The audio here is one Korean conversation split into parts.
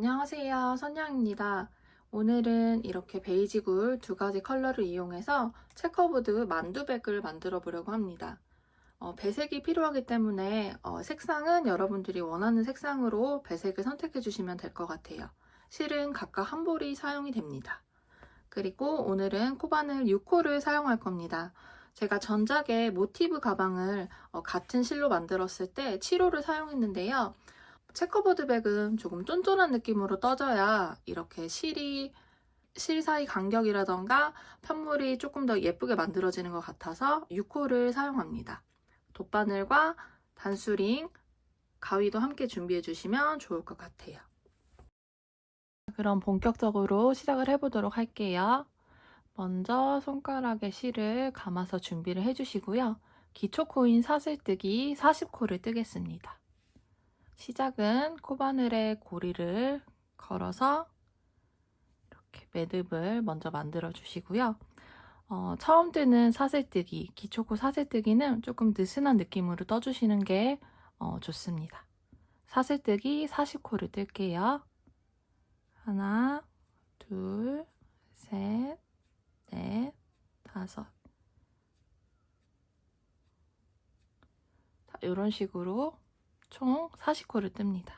안녕하세요. 선영입니다. 오늘은 이렇게 베이지굴 두 가지 컬러를 이용해서 체커보드 만두백을 만들어 보려고 합니다. 배색이 필요하기 때문에 색상은 여러분들이 원하는 색상으로 배색을 선택해 주시면 될 것 같아요. 실은 각각 한 볼이 사용이 됩니다. 그리고 오늘은 코바늘 6호를 사용할 겁니다. 제가 전작에 모티브 가방을 같은 실로 만들었을 때 7호를 사용했는데요. 체커보드 백은 조금 쫀쫀한 느낌으로 떠져야 이렇게 실 사이 간격이라던가 편물이 조금 더 예쁘게 만들어지는 것 같아서 6호를 사용합니다. 돗바늘과 단수링, 가위도 함께 준비해 주시면 좋을 것 같아요. 그럼 본격적으로 시작을 해보도록 할게요. 먼저 손가락에 실을 감아서 준비를 해주시고요. 기초 코인 사슬뜨기 40코를 뜨겠습니다. 시작은 코바늘에 고리를 걸어서 이렇게 매듭을 먼저 만들어 주시고요. 처음 뜨는 사슬뜨기, 기초코 사슬뜨기는 조금 느슨한 느낌으로 떠주시는 게 좋습니다. 사슬뜨기 40코를 뜰게요. 하나, 둘, 셋, 넷, 다섯. 자, 이런 식으로 총 40코를 뜹니다.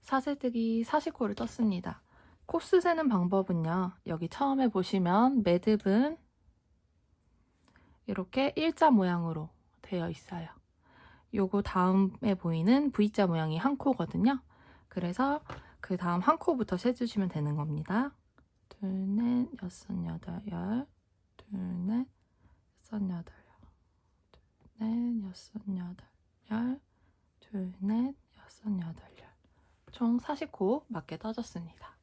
사슬뜨기 40코를 떴습니다. 코스 세는 방법은요. 여기 처음에 보시면 매듭은 이렇게 일자 모양으로 되어 있어요. 요거 다음에 보이는 V자 모양이 한 코거든요. 그래서 그 다음 한 코부터 세주시면 되는 겁니다. 둘, 넷, 여섯, 여덟, 열. 둘, 넷, 여섯, 여덟, 둘, 넷, 여섯, 여덟, 열. 둘, 넷, 여섯, 여덟, 열. 총 40코 맞게 떠졌습니다.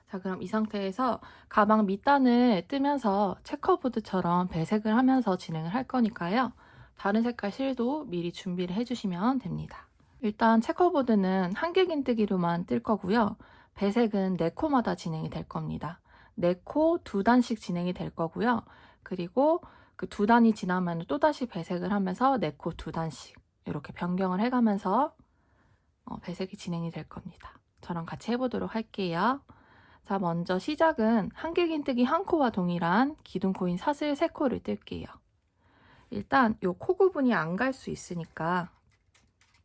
자, 그럼 이 상태에서 가방 밑단을 뜨면서 체커보드처럼 배색을 하면서 진행을 할 거니까요. 다른 색깔 실도 미리 준비를 해주시면 됩니다. 일단 체커보드는 한길긴뜨기로만 뜰 거고요. 배색은 4코마다 진행이 될 겁니다. 4코 2단씩 진행이 될 거고요. 그리고 그 2단이 지나면 또다시 배색을 하면서 4코 2단씩 이렇게 변경을 해가면서 배색이 진행이 될 겁니다. 저랑 같이 해보도록 할게요. 자, 먼저 시작은 한길긴뜨기 한 코와 동일한 기둥코인 사슬 3코를 뜰게요. 일단 이 코 구분이 안 갈 수 있으니까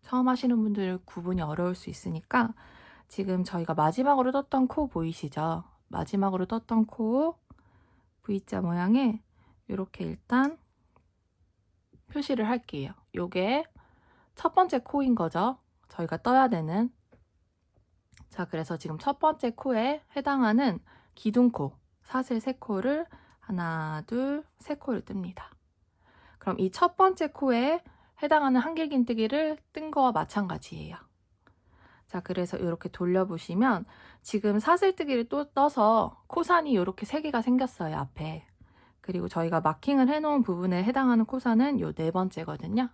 처음 하시는 분들 구분이 어려울 수 있으니까 지금 저희가 마지막으로 떴던 코 보이시죠? 마지막으로 떴던 코 V자 모양에 이렇게 일단 표시를 할게요. 요게 첫 번째 코인 거죠. 저희가 떠야 되는. 자, 그래서 지금 첫 번째 코에 해당하는 기둥코, 사슬 3코를 하나, 둘, 3코를 뜹니다. 그럼 이 첫 번째 코에 해당하는 한길긴뜨기를 뜬 거와 마찬가지예요. 자, 그래서 이렇게 돌려보시면 지금 사슬뜨기를 또 떠서 코산이 이렇게 3개가 생겼어요, 앞에. 그리고 저희가 마킹을 해놓은 부분에 해당하는 코산은 요 4번째거든요.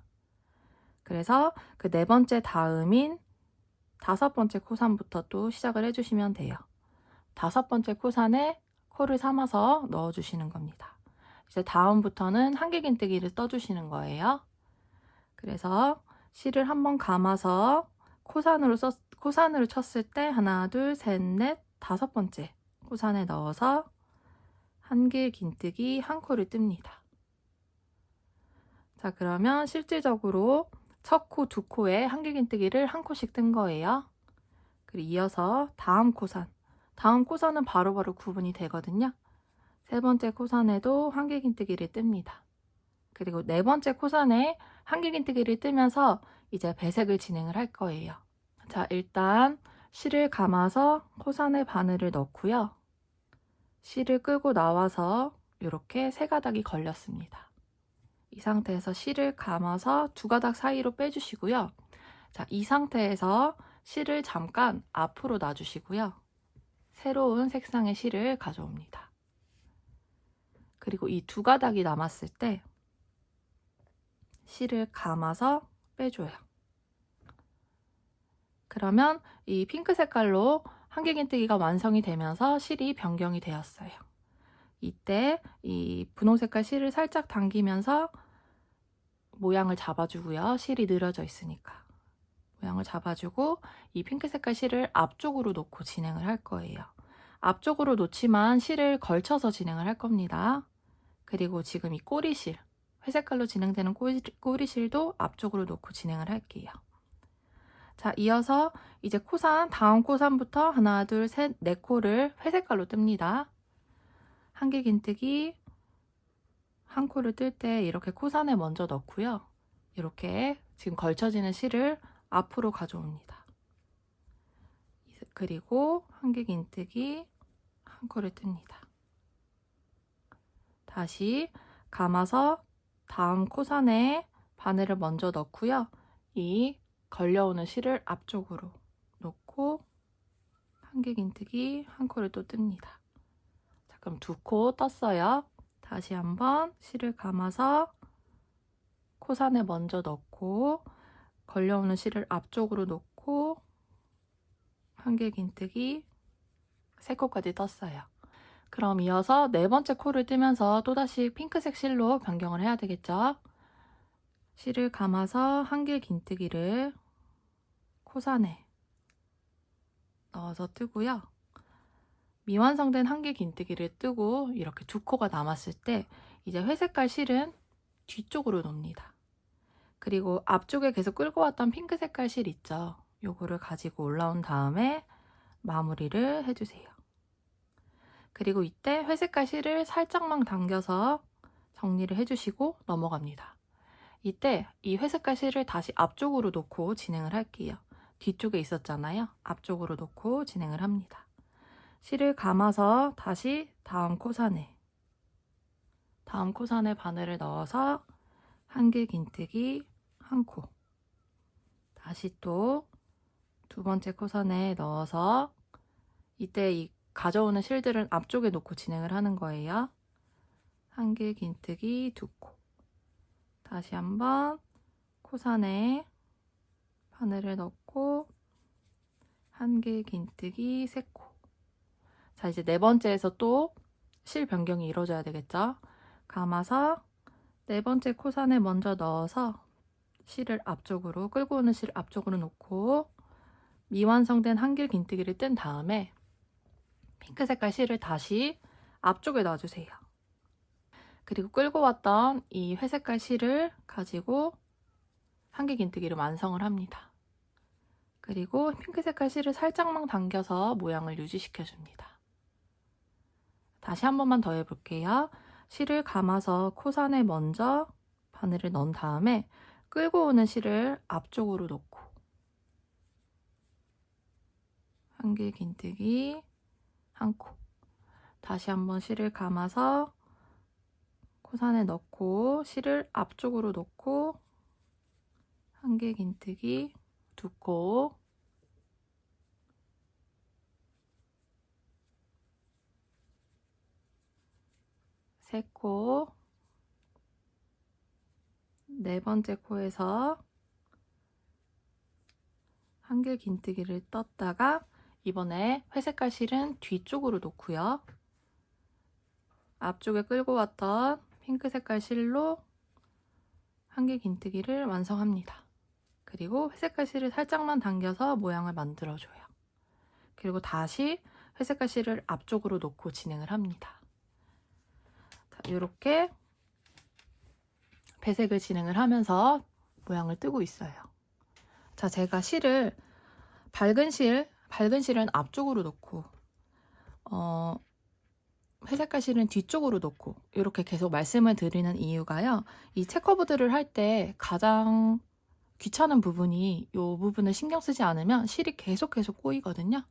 그래서 그 4번째 다음인 5번째 코산부터 또 시작을 해주시면 돼요. 5번째 코산에 코를 삼아서 넣어주시는 겁니다. 이제 다음부터는 한길긴뜨기를 떠주시는 거예요. 그래서 실을 한번 감아서 코산으로 쳤을 때 하나, 둘, 셋, 넷, 5번째 코산에 넣어서 한길긴뜨기 한 코를 뜹니다. 자, 그러면 실질적으로 첫 코, 2코에 한길긴뜨기를 한 코씩 뜬 거예요. 그리고 이어서 다음 코산은 바로바로 구분이 되거든요. 3번째 코산에도 한길긴뜨기를 뜹니다. 그리고 4번째 코산에 한길긴뜨기를 뜨면서 이제 배색을 진행을 할 거예요. 자, 일단 실을 감아서 코산에 바늘을 넣고요. 실을 끄고 나와서 이렇게 3가닥이 걸렸습니다. 이 상태에서 실을 감아서 2가닥 사이로 빼주시고요. 자, 이 상태에서 실을 잠깐 앞으로 놔주시고요. 새로운 색상의 실을 가져옵니다. 그리고 이 2가닥이 남았을 때 실을 감아서 빼줘요. 그러면 이 핑크 색깔로 한길긴뜨기가 완성이 되면서 실이 변경이 되었어요. 이때 이 분홍 색깔 실을 살짝 당기면서 모양을 잡아주고요. 실이 늘어져 있으니까. 모양을 잡아주고 이 핑크 색깔 실을 앞쪽으로 놓고 진행을 할 거예요. 앞쪽으로 놓지만 실을 걸쳐서 진행을 할 겁니다. 그리고 지금 이 꼬리실, 회색깔로 진행되는 꼬리실도 앞쪽으로 놓고 진행을 할게요. 자, 이어서 이제 코산, 다음 코산부터 하나, 둘, 셋, 네 코를 회색깔로 뜹니다. 한길긴뜨기 한 코를 뜰 때 이렇게 코산에 먼저 넣고요. 이렇게 지금 걸쳐지는 실을 앞으로 가져옵니다. 그리고 한길긴뜨기 한 코를 뜹니다. 다시 감아서 다음 코산에 바늘을 먼저 넣고요. 이 걸려오는 실을 앞쪽으로 놓고 한길긴뜨기 한 코를 또 뜹니다. 자, 그럼 두 코 떴어요. 다시 한번 실을 감아서 코산에 먼저 넣고 걸려오는 실을 앞쪽으로 놓고 한길긴뜨기 세 코까지 떴어요. 그럼 이어서 네 번째 코를 뜨면서 또다시 핑크색 실로 변경을 해야 되겠죠? 실을 감아서 한길긴뜨기를 코산에 넣어서 뜨고요. 미완성된 한길긴뜨기를 뜨고 이렇게 두 코가 남았을 때 이제 회색깔 실은 뒤쪽으로 놓습니다. 그리고 앞쪽에 계속 끌고 왔던 핑크 색깔 실 있죠? 요거를 가지고 올라온 다음에 마무리를 해주세요. 그리고 이때 회색깔 실을 살짝만 당겨서 정리를 해주시고 넘어갑니다. 이때 이 회색깔 실을 다시 앞쪽으로 놓고 진행을 할게요. 뒤쪽에 있었잖아요. 앞쪽으로 놓고 진행을 합니다. 실을 감아서 다시 다음 코산에 바늘을 넣어서 한길긴뜨기 한 코, 다시 또 두 번째 코산에 넣어서 이때 이 가져오는 실들은 앞쪽에 놓고 진행을 하는 거예요. 한길긴뜨기 두 코, 다시 한번 코산에 바늘을 넣고 한길긴뜨기 세 코. 자, 이제 네 번째에서 또 실 변경이 이루어져야 되겠죠? 감아서 네 번째 코산에 먼저 넣어서 실을 앞쪽으로, 끌고 오는 실을 앞쪽으로 놓고 미완성된 한길긴뜨기를 뜬 다음에 핑크 색깔 실을 다시 앞쪽에 놔주세요. 그리고 끌고 왔던 이 회색깔 실을 가지고 한길긴뜨기를 완성을 합니다. 그리고 핑크 색깔 실을 살짝만 당겨서 모양을 유지시켜줍니다. 다시 한 번만 더 해볼게요. 실을 감아서 코산에 먼저 바늘을 넣은 다음에 끌고 오는 실을 앞쪽으로 놓고 한길긴뜨기 한 코, 다시 한번 실을 감아서 코산에 넣고 실을 앞쪽으로 놓고 한길긴뜨기 두 코, 세 코, 네 번째 코에서 한길긴뜨기를 떴다가 이번에 회색깔 실은 뒤쪽으로 놓고요. 앞쪽에 끌고 왔던 핑크 색깔 실로 한길긴뜨기를 완성합니다. 그리고 회색깔 실을 살짝만 당겨서 모양을 만들어줘요. 그리고 다시 회색깔 실을 앞쪽으로 놓고 진행을 합니다. 자, 이렇게 배색을 진행을 하면서 모양을 뜨고 있어요. 자, 제가 실을 밝은 실은 앞쪽으로 놓고 회색깔 실은 뒤쪽으로 놓고 이렇게 계속 말씀을 드리는 이유가요. 이 체커보드를 할 때 가장 귀찮은 부분이 이 부분을 신경 쓰지 않으면 실이 계속 꼬이거든요.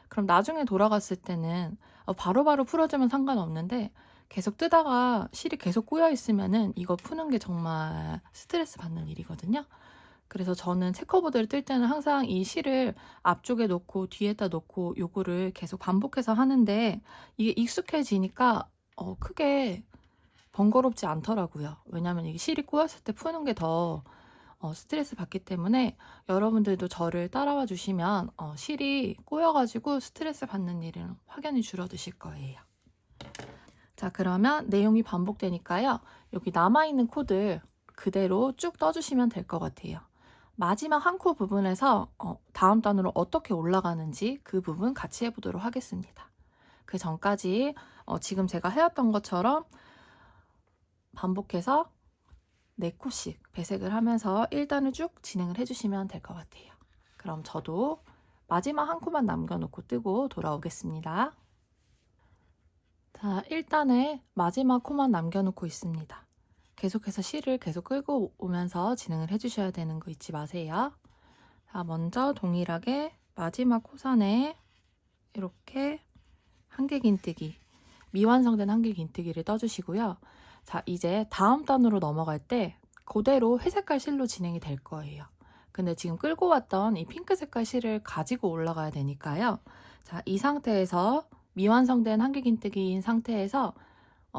그럼 나중에 돌아갔을 때는 바로바로 풀어주면 상관없는데 계속 뜨다가 실이 계속 꼬여 있으면은 이거 푸는 게 정말 스트레스 받는 일이거든요. 그래서 저는 체커보드를 뜰 때는 항상 이 실을 앞쪽에 놓고 뒤에다 놓고 요거를 계속 반복해서 하는데 이게 익숙해지니까 크게 번거롭지 않더라고요. 왜냐면 이게 실이 꼬였을 때 푸는 게 더 스트레스 받기 때문에 여러분들도 저를 따라와 주시면 실이 꼬여가지고 스트레스 받는 일은 확연히 줄어드실 거예요. 자, 그러면 내용이 반복되니까요. 여기 남아있는 코들 그대로 쭉 떠주시면 될 것 같아요. 마지막 한 코 부분에서 다음 단으로 어떻게 올라가는지 그 부분 같이 해보도록 하겠습니다. 그 전까지 지금 제가 해왔던 것처럼 반복해서 4코씩 배색을 하면서 1단을 쭉 진행을 해주시면 될 것 같아요. 그럼 저도 마지막 한 코만 남겨놓고 뜨고 돌아오겠습니다. 자, 1단에 마지막 코만 남겨놓고 있습니다. 계속해서 실을 계속 끌고 오면서 진행을 해주셔야 되는 거 잊지 마세요. 자, 먼저 동일하게 마지막 코선에 이렇게 한길긴뜨기, 미완성된 한길긴뜨기를 떠주시고요. 자, 이제 다음 단으로 넘어갈 때 그대로 회색깔 실로 진행이 될 거예요. 근데 지금 끌고 왔던 이 핑크 색깔 실을 가지고 올라가야 되니까요. 자, 이 상태에서 미완성된 한길긴뜨기인 상태에서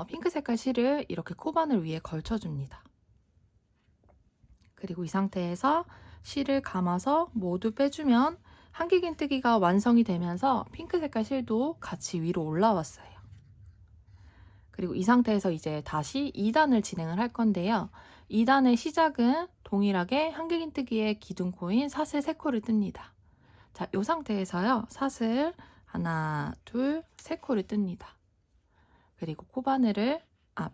핑크 색깔 실을 이렇게 코바늘 위에 걸쳐줍니다. 그리고 이 상태에서 실을 감아서 모두 빼주면 한길긴뜨기가 완성이 되면서 핑크 색깔 실도 같이 위로 올라왔어요. 그리고 이 상태에서 이제 다시 2단을 진행을 할 건데요. 2단의 시작은 동일하게 한길긴뜨기의 기둥코인 사슬 3코를 뜹니다. 자, 이 상태에서요. 사슬 하나, 둘, 3코를 뜹니다. 그리고 코바늘을,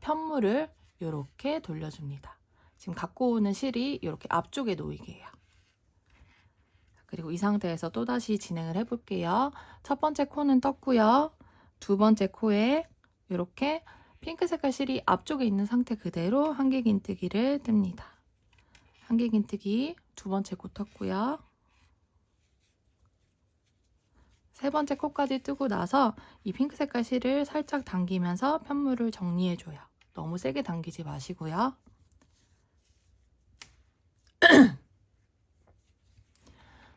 편물을 이렇게 돌려줍니다. 지금 갖고 오는 실이 이렇게 앞쪽에 놓이게 해요. 그리고 이 상태에서 또다시 진행을 해볼게요. 첫 번째 코는 떴고요. 두 번째 코에 이렇게 핑크 색깔 실이 앞쪽에 있는 상태 그대로 한길긴뜨기를 뜹니다. 한길긴뜨기 두 번째 코 떴고요. 세 번째 코까지 뜨고 나서 이 핑크 색깔 실을 살짝 당기면서 편물을 정리해줘요. 너무 세게 당기지 마시고요.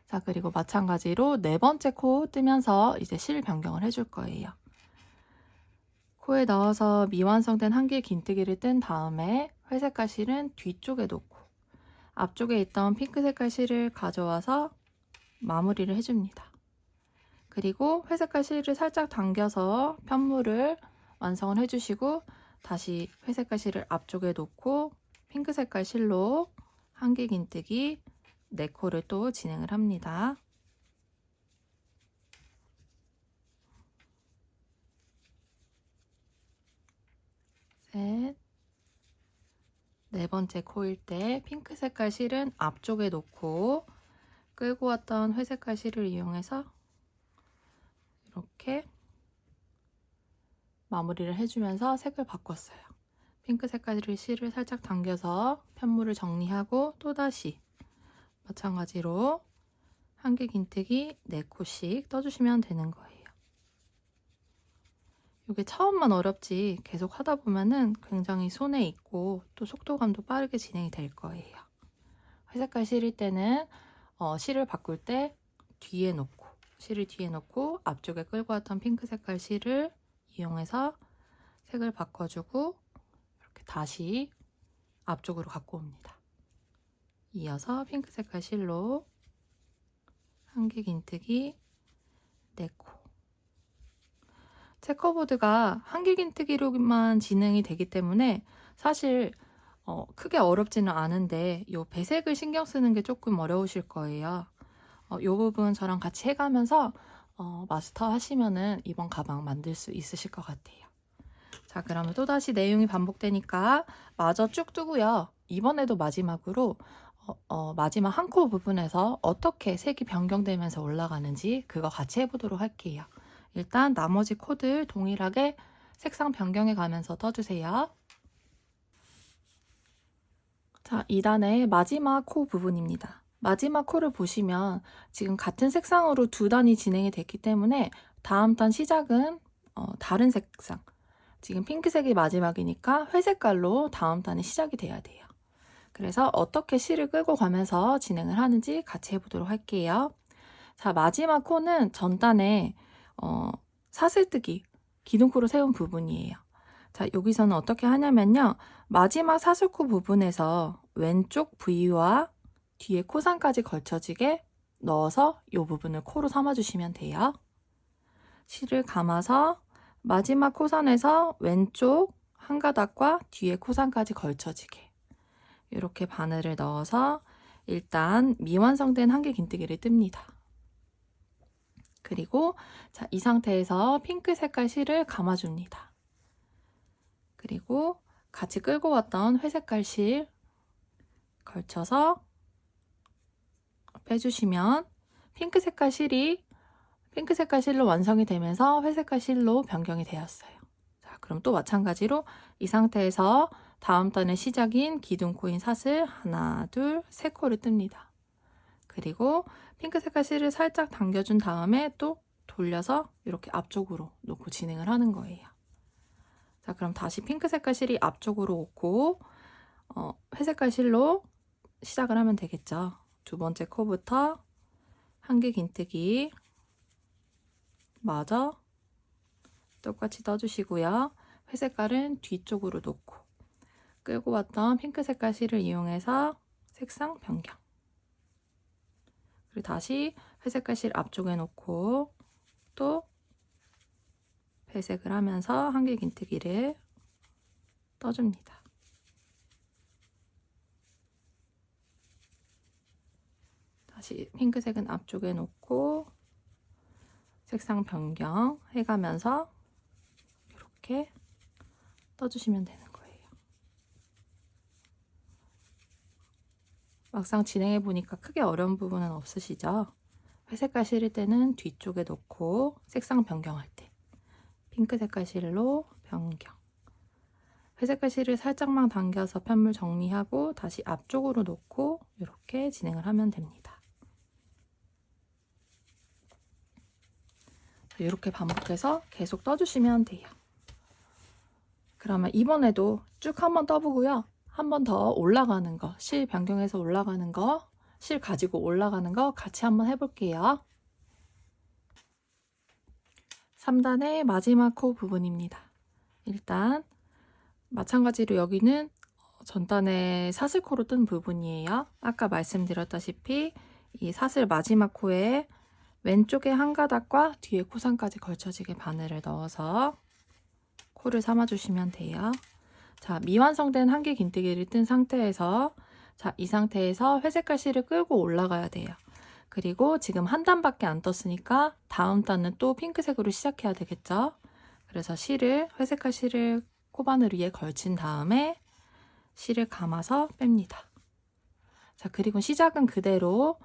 자, 그리고 마찬가지로 네 번째 코 뜨면서 이제 실 변경을 해줄 거예요. 코에 넣어서 미완성된 한길긴뜨기를 뜬 다음에 회색깔 실은 뒤쪽에 놓고 앞쪽에 있던 핑크 색깔 실을 가져와서 마무리를 해줍니다. 그리고 회색깔 실을 살짝 당겨서 편물을 완성을 해주시고 다시 회색깔 실을 앞쪽에 놓고 핑크 색깔 실로 한길긴뜨기 4코를 또 진행을 합니다. 셋, 네 번째 코일 때 핑크 색깔 실은 앞쪽에 놓고 끌고 왔던 회색깔 실을 이용해서 이렇게 마무리를 해주면서 색을 바꿨어요. 핑크 색깔 실을 살짝 당겨서 편물을 정리하고 또다시 마찬가지로 한길긴뜨기 4코씩 떠주시면 되는 거예요. 이게 처음만 어렵지 계속 하다 보면은 굉장히 손에 익고 또 속도감도 빠르게 진행이 될 거예요. 회색깔 실일 때는 실을 바꿀 때 뒤에 놓고 실을 뒤에 놓고 앞쪽에 끌고 왔던 핑크 색깔 실을 이용해서 색을 바꿔주고 이렇게 다시 앞쪽으로 갖고 옵니다. 이어서 핑크 색깔 실로 한길긴뜨기 4코. 체커보드가 한길긴뜨기로만 진행이 되기 때문에 사실 크게 어렵지는 않은데 이 배색을 신경 쓰는 게 조금 어려우실 거예요. 이 부분 저랑 같이 해가면서 마스터 하시면은 이번 가방 만들 수 있으실 것 같아요. 자, 그러면 또다시 내용이 반복되니까 마저 쭉 뜨고요. 이번에도 마지막으로 마지막 한 코 부분에서 어떻게 색이 변경되면서 올라가는지 그거 같이 해보도록 할게요. 일단 나머지 코들 동일하게 색상 변경해 가면서 떠주세요. 자, 2단의 마지막 코 부분입니다. 마지막 코를 보시면 지금 같은 색상으로 2단이 진행이 됐기 때문에 다음 단 시작은 다른 색상. 지금 핑크색이 마지막이니까 회색깔로 다음 단이 시작이 돼야 돼요. 그래서 어떻게 실을 끌고 가면서 진행을 하는지 같이 해보도록 할게요. 자, 마지막 코는 전단에 사슬뜨기, 기둥코로 세운 부분이에요. 자, 여기서는 어떻게 하냐면요. 마지막 사슬코 부분에서 왼쪽 부위와 뒤에 코상까지 걸쳐지게 넣어서 이 부분을 코로 삼아주시면 돼요. 실을 감아서 마지막 코선에서 왼쪽 한 가닥과 뒤에 코상까지 걸쳐지게 이렇게 바늘을 넣어서 일단 미완성된 한길 긴뜨기를 뜹니다. 그리고 자, 이 상태에서 핑크 색깔 실을 감아줍니다. 그리고 같이 끌고 왔던 회색깔 실 걸쳐서 빼주시면 핑크 색깔 실로 완성이 되면서 회색깔 실로 변경이 되었어요. 자, 그럼 또 마찬가지로 이 상태에서 다음 단의 시작인 기둥코인 사슬 하나, 둘, 세 코를 뜹니다. 그리고 핑크 색깔 실을 살짝 당겨준 다음에 또 돌려서 이렇게 앞쪽으로 놓고 진행을 하는 거예요. 자, 그럼 다시 핑크 색깔 실이 앞쪽으로 오고 회색깔 실로 시작을 하면 되겠죠. 두 번째 코부터 한길 긴뜨기 마저 똑같이 떠주시고요. 회색깔은 뒤쪽으로 놓고 끌고 왔던 핑크 색깔 실을 이용해서 색상 변경. 그리고 다시 회색깔 실 앞쪽에 놓고 또 배색을 하면서 한길 긴뜨기를 떠줍니다. 다시 핑크색은 앞쪽에 놓고 색상 변경 해가면서 이렇게 떠주시면 되는 거예요. 막상 진행해 보니까 크게 어려운 부분은 없으시죠? 회색깔 실일 때는 뒤쪽에 놓고 색상 변경할 때 핑크 색깔 실로 변경, 회색깔 실을 살짝만 당겨서 편물 정리하고 다시 앞쪽으로 놓고 이렇게 진행을 하면 됩니다. 이렇게 반복해서 계속 떠주시면 돼요. 그러면 이번에도 쭉 한번 떠보고요. 한 번 더 올라가는 거, 실 변경해서 올라가는 거, 실 가지고 올라가는 거 같이 한번 해볼게요. 3단의 마지막 코 부분입니다. 일단 마찬가지로 여기는 전단에 사슬코로 뜬 부분이에요. 아까 말씀드렸다시피 이 사슬 마지막 코에 왼쪽에 한 가닥과 뒤에 코상까지 걸쳐지게 바늘을 넣어서 코를 삼아주시면 돼요. 자, 미완성된 한길 긴뜨기를 뜬 상태에서 자, 이 상태에서 회색깔 실을 끌고 올라가야 돼요. 그리고 지금 한 단밖에 안 떴으니까 다음 단은 또 핑크색으로 시작해야 되겠죠. 그래서 회색깔 실을 코바늘 위에 걸친 다음에 실을 감아서 뺍니다. 자, 그리고 시작은 그대로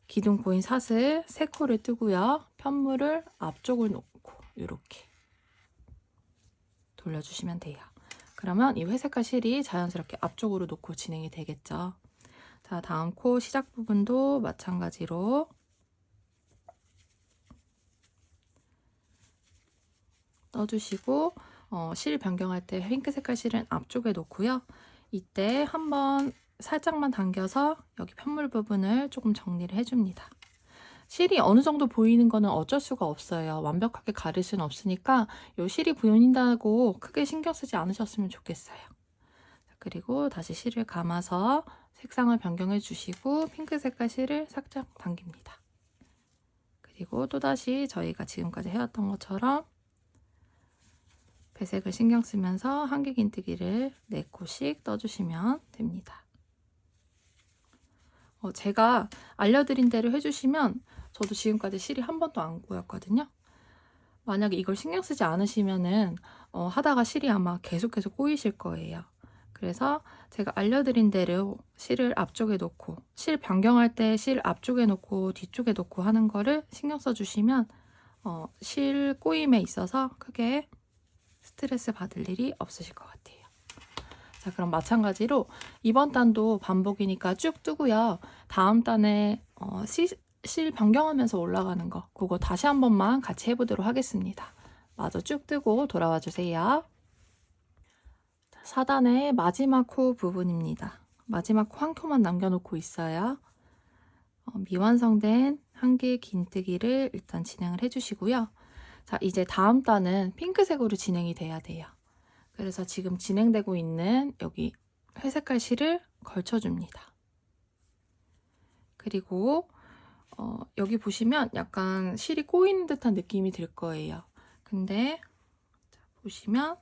기둥코인 사슬 3코를 뜨고요. 편물을 앞쪽을 놓고 이렇게 돌려주시면 돼요. 그러면 이 회색깔 실이 자연스럽게 앞쪽으로 놓고 진행이 되겠죠. 자, 다음 코 시작 부분도 마찬가지로 떠주시고 실 변경할 때 핑크 색깔 실은 앞쪽에 놓고요. 이때 한번 살짝만 당겨서 여기 편물 부분을 조금 정리를 해줍니다. 실이 어느 정도 보이는 거는 어쩔 수가 없어요. 완벽하게 가릴 수는 없으니까 이 실이 보인다고 크게 신경 쓰지 않으셨으면 좋겠어요. 그리고 다시 실을 감아서 색상을 변경해 주시고 핑크 색깔 실을 살짝 당깁니다. 그리고 또다시 저희가 지금까지 해왔던 것처럼 배색을 신경 쓰면서 한길 긴뜨기를 4코씩 떠주시면 됩니다. 제가 알려드린 대로 해주시면 저도 지금까지 실이 한 번도 안 꼬였거든요. 만약에 이걸 신경 쓰지 않으시면은 하다가 실이 아마 계속해서 꼬이실 거예요. 그래서 제가 알려드린 대로 실을 앞쪽에 놓고 실 변경할 때 실 앞쪽에 놓고 뒤쪽에 놓고 하는 거를 신경 써주시면 실 꼬임에 있어서 크게 스트레스 받을 일이 없으실 것 같아요. 자, 그럼 마찬가지로 이번 단도 반복이니까 쭉 뜨고요. 다음 단에 실 변경하면서 올라가는 거 그거 다시 한 번만 같이 해보도록 하겠습니다. 마저 쭉 뜨고 돌아와 주세요. 4단의 마지막 코 부분입니다. 마지막 코 한 코만 남겨놓고 있어요. 미완성된 한길 긴뜨기를 일단 진행을 해주시고요. 자, 이제 다음 단은 핑크색으로 진행이 돼야 돼요. 그래서 지금 진행되고 있는 여기 회색깔 실을 걸쳐줍니다. 그리고 여기 보시면 약간 실이 꼬이는 듯한 느낌이 들 거예요. 근데 보시면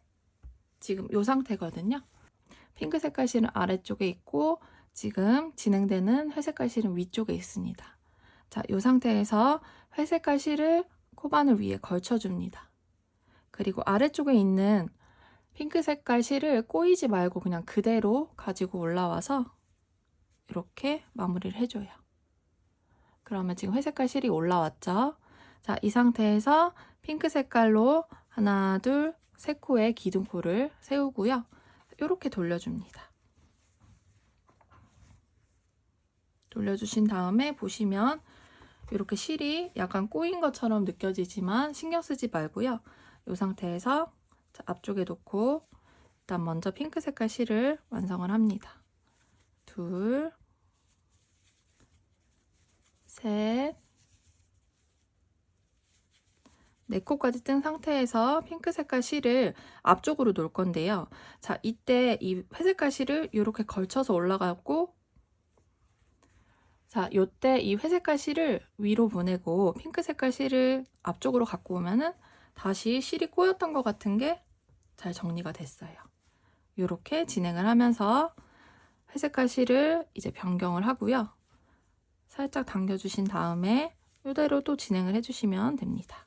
지금 이 상태거든요. 핑크 색깔 실은 아래쪽에 있고 지금 진행되는 회색깔 실은 위쪽에 있습니다. 자, 이 상태에서 회색깔 실을 코바늘 위에 걸쳐줍니다. 그리고 아래쪽에 있는 핑크 색깔 실을 꼬이지 말고 그냥 그대로 가지고 올라와서 이렇게 마무리를 해줘요. 그러면 지금 회색깔 실이 올라왔죠? 자, 이 상태에서 핑크 색깔로 하나, 둘, 세 코에 기둥코를 세우고요. 이렇게 돌려줍니다. 돌려주신 다음에 보시면 이렇게 실이 약간 꼬인 것처럼 느껴지지만 신경 쓰지 말고요. 이 상태에서 앞쪽에 놓고 일단 먼저 핑크 색깔 실을 완성을 합니다. 둘, 셋, 네 코까지 뜬 상태에서 핑크 색깔 실을 앞쪽으로 놓을 건데요. 자, 이때 이 회색깔 실을 이렇게 걸쳐서 올라가고, 자, 요때 이 회색깔 실을 위로 보내고 핑크 색깔 실을 앞쪽으로 갖고 오면은 다시 실이 꼬였던 것 같은 게 잘 정리가 됐어요. 이렇게 진행을 하면서 회색깔 실을 이제 변경을 하고요. 살짝 당겨주신 다음에 이대로 또 진행을 해주시면 됩니다.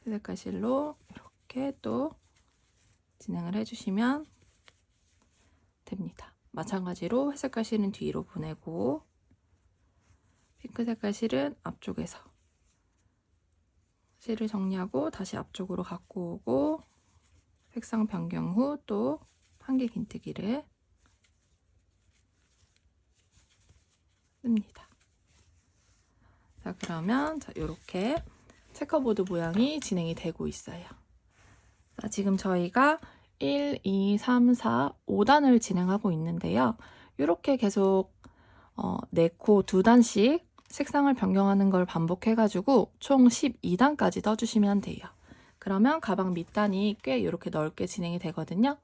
회색깔 실로 이렇게 또 진행을 해주시면 됩니다. 마찬가지로 회색깔 실은 뒤로 보내고 핑크 색깔 실은 앞쪽에서 실을 정리하고 다시 앞쪽으로 갖고 오고 색상 변경 후 또 한길 긴뜨기를 씁니다. 자, 그러면 이렇게 체커보드 모양이 진행이 되고 있어요. 자, 지금 저희가 1, 2, 3, 4, 5단을 진행하고 있는데요. 이렇게 계속 4코 2단씩 색상을 변경하는 걸 반복해가지고 총 12단까지 떠주시면 돼요. 그러면 가방 밑단이 꽤 이렇게 넓게 진행이 되거든요.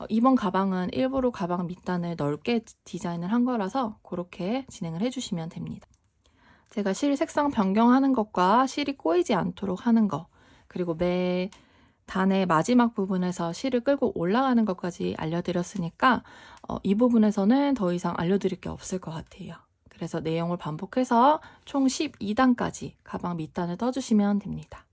이번 가방은 일부러 가방 밑단을 넓게 디자인을 한 거라서 그렇게 진행을 해주시면 됩니다. 제가 실 색상 변경하는 것과 실이 꼬이지 않도록 하는 거, 그리고 매 단의 마지막 부분에서 실을 끌고 올라가는 것까지 알려드렸으니까 이 부분에서는 더 이상 알려드릴 게 없을 것 같아요. 그래서 내용을 반복해서 총 12단까지 가방 밑단을 떠주시면 됩니다.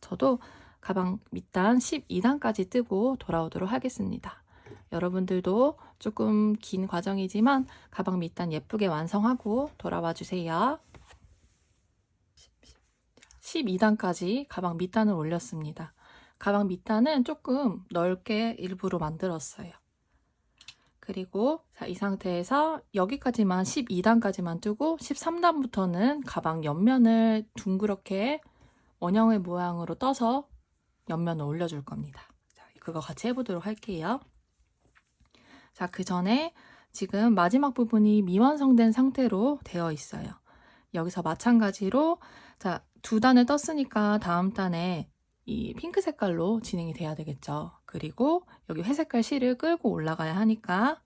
저도 가방 밑단 12단까지 뜨고 돌아오도록 하겠습니다. 여러분들도 조금 긴 과정이지만 가방 밑단 예쁘게 완성하고 돌아와 주세요. 12단까지 가방 밑단을 올렸습니다. 가방 밑단은 조금 넓게 일부러 만들었어요. 그리고 자, 이 상태에서 여기까지만 12단까지만 뜨고 13단부터는 가방 옆면을 둥그렇게 원형의 모양으로 떠서 옆면을 올려줄 겁니다. 자, 그거 같이 해보도록 할게요. 자, 그 전에 지금 마지막 부분이 미완성된 상태로 되어 있어요. 여기서 마찬가지로 자, 2단을 떴으니까 다음 단에 이 핑크 색깔로 진행이 돼야 되겠죠. 그리고 여기 회색깔 실을 끌고 올라가야 하니까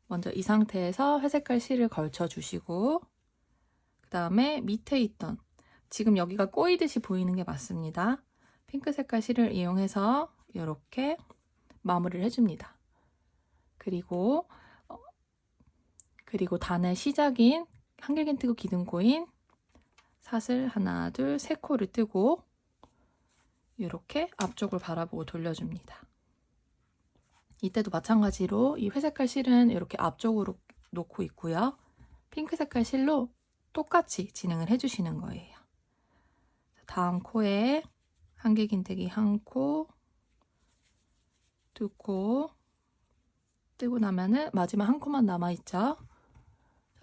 먼저 이 상태에서 회색깔 실을 걸쳐 주시고 그 다음에 밑에 있던 지금 여기가 꼬이듯이 보이는 게 맞습니다. 핑크 색깔 실을 이용해서 이렇게 마무리를 해줍니다. 그리고 단의 시작인 한길긴 뜨고 기둥코인 사슬 하나, 둘, 세 코를 뜨고 이렇게 앞쪽을 바라보고 돌려줍니다. 이때도 마찬가지로 이 회색깔 실은 이렇게 앞쪽으로 놓고 있고요. 핑크 색깔 실로 똑같이 진행을 해주시는 거예요. 다음 코에 한길긴뜨기 한 코, 두 코 뜨고 나면은 마지막 한 코만 남아있죠.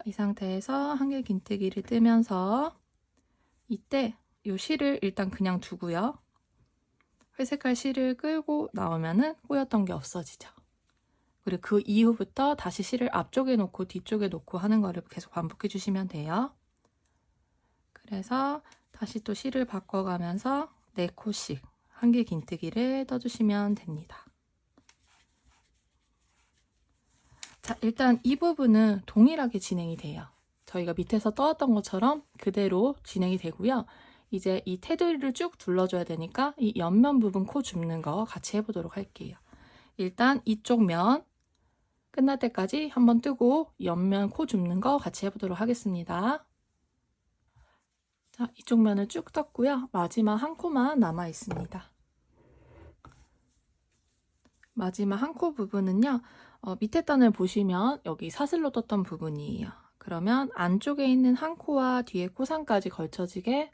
이 상태에서 한길긴뜨기를 뜨면서 이때 이 실을 일단 그냥 두고요. 회색깔 실을 끌고 나오면은 꼬였던 게 없어지죠. 그리고 그 이후부터 다시 실을 앞쪽에 놓고 뒤쪽에 놓고 하는 거를 계속 반복해 주시면 돼요. 그래서 다시 또 실을 바꿔가면서 4코씩 한길긴뜨기를 떠주시면 됩니다. 자, 일단 이 부분은 동일하게 진행이 돼요. 저희가 밑에서 떠왔던 것처럼 그대로 진행이 되고요. 이제 이 테두리를 쭉 둘러줘야 되니까 이 옆면 부분 코 줍는 거 같이 해보도록 할게요. 일단 이쪽 면 끝날 때까지 한번 뜨고 옆면 코 줍는 거 같이 해보도록 하겠습니다. 자, 이쪽 면을 쭉 떴고요. 마지막 한 코만 남아 있습니다. 마지막 한 코 부분은요. 밑에 단을 보시면 여기 사슬로 떴던 부분이에요. 그러면 안쪽에 있는 한 코와 뒤에 코상까지 걸쳐지게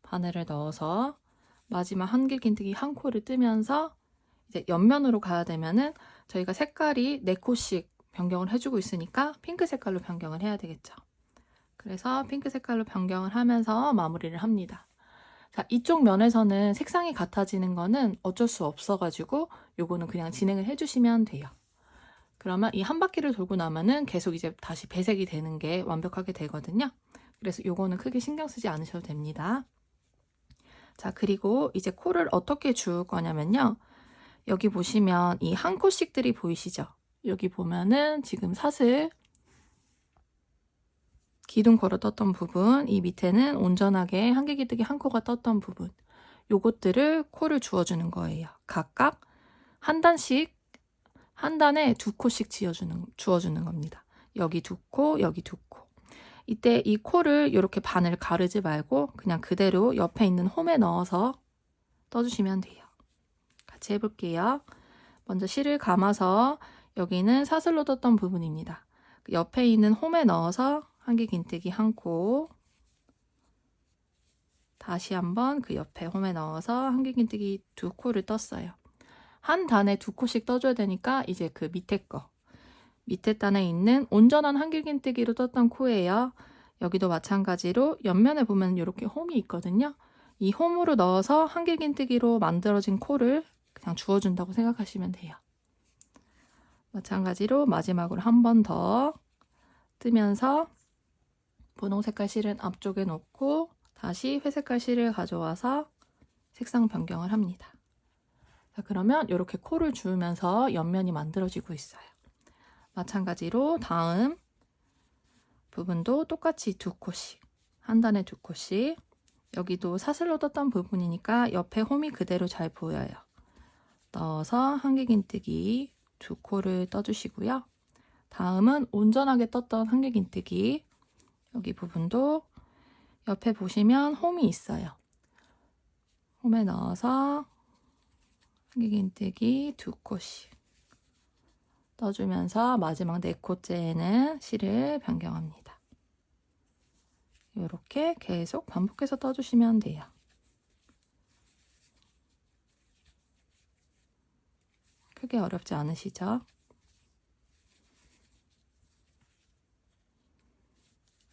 바늘을 넣어서 마지막 한길긴뜨기 한 코를 뜨면서 이제 옆면으로 가야 되면은 저희가 색깔이 4코씩 변경을 해주고 있으니까 핑크 색깔로 변경을 해야 되겠죠. 그래서 핑크 색깔로 변경을 하면서 마무리를 합니다. 자, 이쪽 면에서는 색상이 같아지는 거는 어쩔 수 없어가지고 요거는 그냥 진행을 해주시면 돼요. 그러면 이 한 바퀴를 돌고 나면은 계속 이제 다시 배색이 되는 게 완벽하게 되거든요. 그래서 요거는 크게 신경 쓰지 않으셔도 됩니다. 자, 그리고 이제 코를 어떻게 주울 거냐면요. 여기 보시면 이 한 코씩들이 보이시죠? 여기 보면은 지금 사슬 기둥 걸어 떴던 부분, 이 밑에는 온전하게 한길기뜨기 한 코가 떴던 부분, 요것들을 코를 주워주는 거예요. 각각 한 단씩, 한 단에 2코씩 주워주는 겁니다. 여기 2코, 여기 2코. 이때 이 코를 이렇게 반을 가르지 말고 그냥 그대로 옆에 있는 홈에 넣어서 떠주시면 돼요. 같이 해볼게요. 먼저 실을 감아서 여기는 사슬로 떴던 부분입니다. 옆에 있는 홈에 넣어서 한길긴뜨기 한 코, 다시 한번 그 옆에 홈에 넣어서 한길긴뜨기 2코를 떴어요. 한 단에 2코씩 떠줘야 되니까 이제 그 밑에 밑에 단에 있는 온전한 한길긴뜨기로 떴던 코예요. 여기도 마찬가지로 옆면에 보면 이렇게 홈이 있거든요. 이 홈으로 넣어서 한길긴뜨기로 만들어진 코를 그냥 주워준다고 생각하시면 돼요. 마찬가지로 마지막으로 한 번 더 뜨면서 분홍 색깔 실은 앞쪽에 놓고 다시 회색깔 실을 가져와서 색상 변경을 합니다. 자, 그러면 이렇게 코를 주우면서 옆면이 만들어지고 있어요. 마찬가지로 다음 부분도 똑같이 2코씩, 한 단에 2코씩. 여기도 사슬로 떴던 부분이니까 옆에 홈이 그대로 잘 보여요. 넣어서 한길긴뜨기 2코를 떠주시고요. 다음은 온전하게 떴던 한길긴뜨기, 여기 부분도 옆에 보시면 홈이 있어요. 홈에 넣어서 한길긴뜨기 2코씩 떠주면서 마지막 4코째에는 실을 변경합니다. 이렇게 계속 반복해서 떠주시면 돼요. 크게 어렵지 않으시죠?